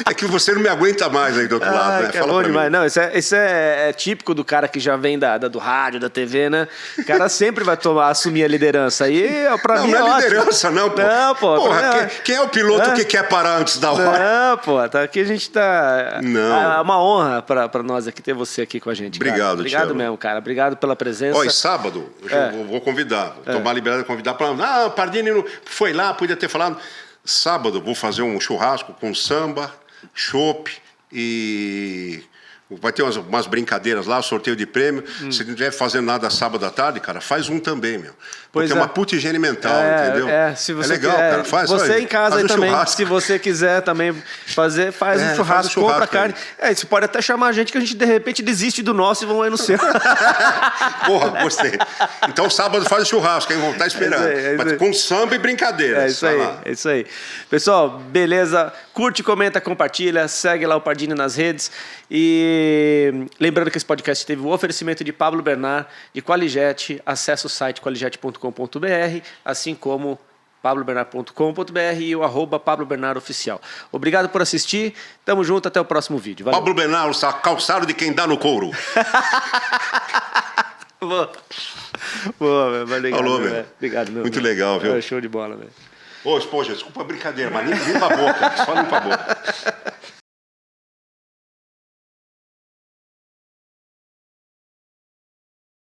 É que você não me aguenta mais aí do outro lado, né? É bom demais. Não, isso é típico do cara que já vem do rádio, da TV, né? O cara sempre vai assumir a liderança. Aí, pra mim, não é ótimo. liderança, não, pô. Não, pô. Porra, quem é o piloto que quer parar antes da hora? Não, pô. Aqui a gente tá... Não. É uma honra pra nós aqui ter você aqui com a gente. Obrigado, cara. Obrigado Thiago. mesmo, cara. Obrigado pela presença. Ó, e sábado, eu vou convidar. Tomar liberdade de convidar para... Ah, o Pardini não foi lá, podia ter falado. Sábado, vou fazer um churrasco com samba, chopp e... Vai ter umas brincadeiras lá, sorteio de prêmio. Se não estiver fazendo nada sábado à tarde, cara, faz um também, meu. Porque é uma puta higiene mental, entendeu? Se você legal, cara. Você em casa aí também, churrasco. Se você quiser também fazer, faz um churrasco, compra carne. Você pode até chamar a gente que a gente, de repente, desiste do nosso e vão aí no seu. Porra, gostei. Então, sábado faz o churrasco, hein? Vão estar esperando. Mas com samba e brincadeira. É isso aí. Pessoal, beleza? Curte, comenta, compartilha. Segue lá o Pardini nas redes. E lembrando que esse podcast teve o oferecimento de Pablo Bernard, de Qualijet. Acesse o site qualijet.com.br, assim como pablobernard.com.br e o @pablobernardoficial. Obrigado por assistir. Tamo junto, até o próximo vídeo. Valeu. Pablo Bernard, o calçado de quem dá no couro. Boa, meu. Obrigado, falou, meu. Obrigado, meu. Muito legal, viu? Show de bola, velho. Ô, esposa, desculpa a brincadeira, mas limpa a boca. Só limpa a boca.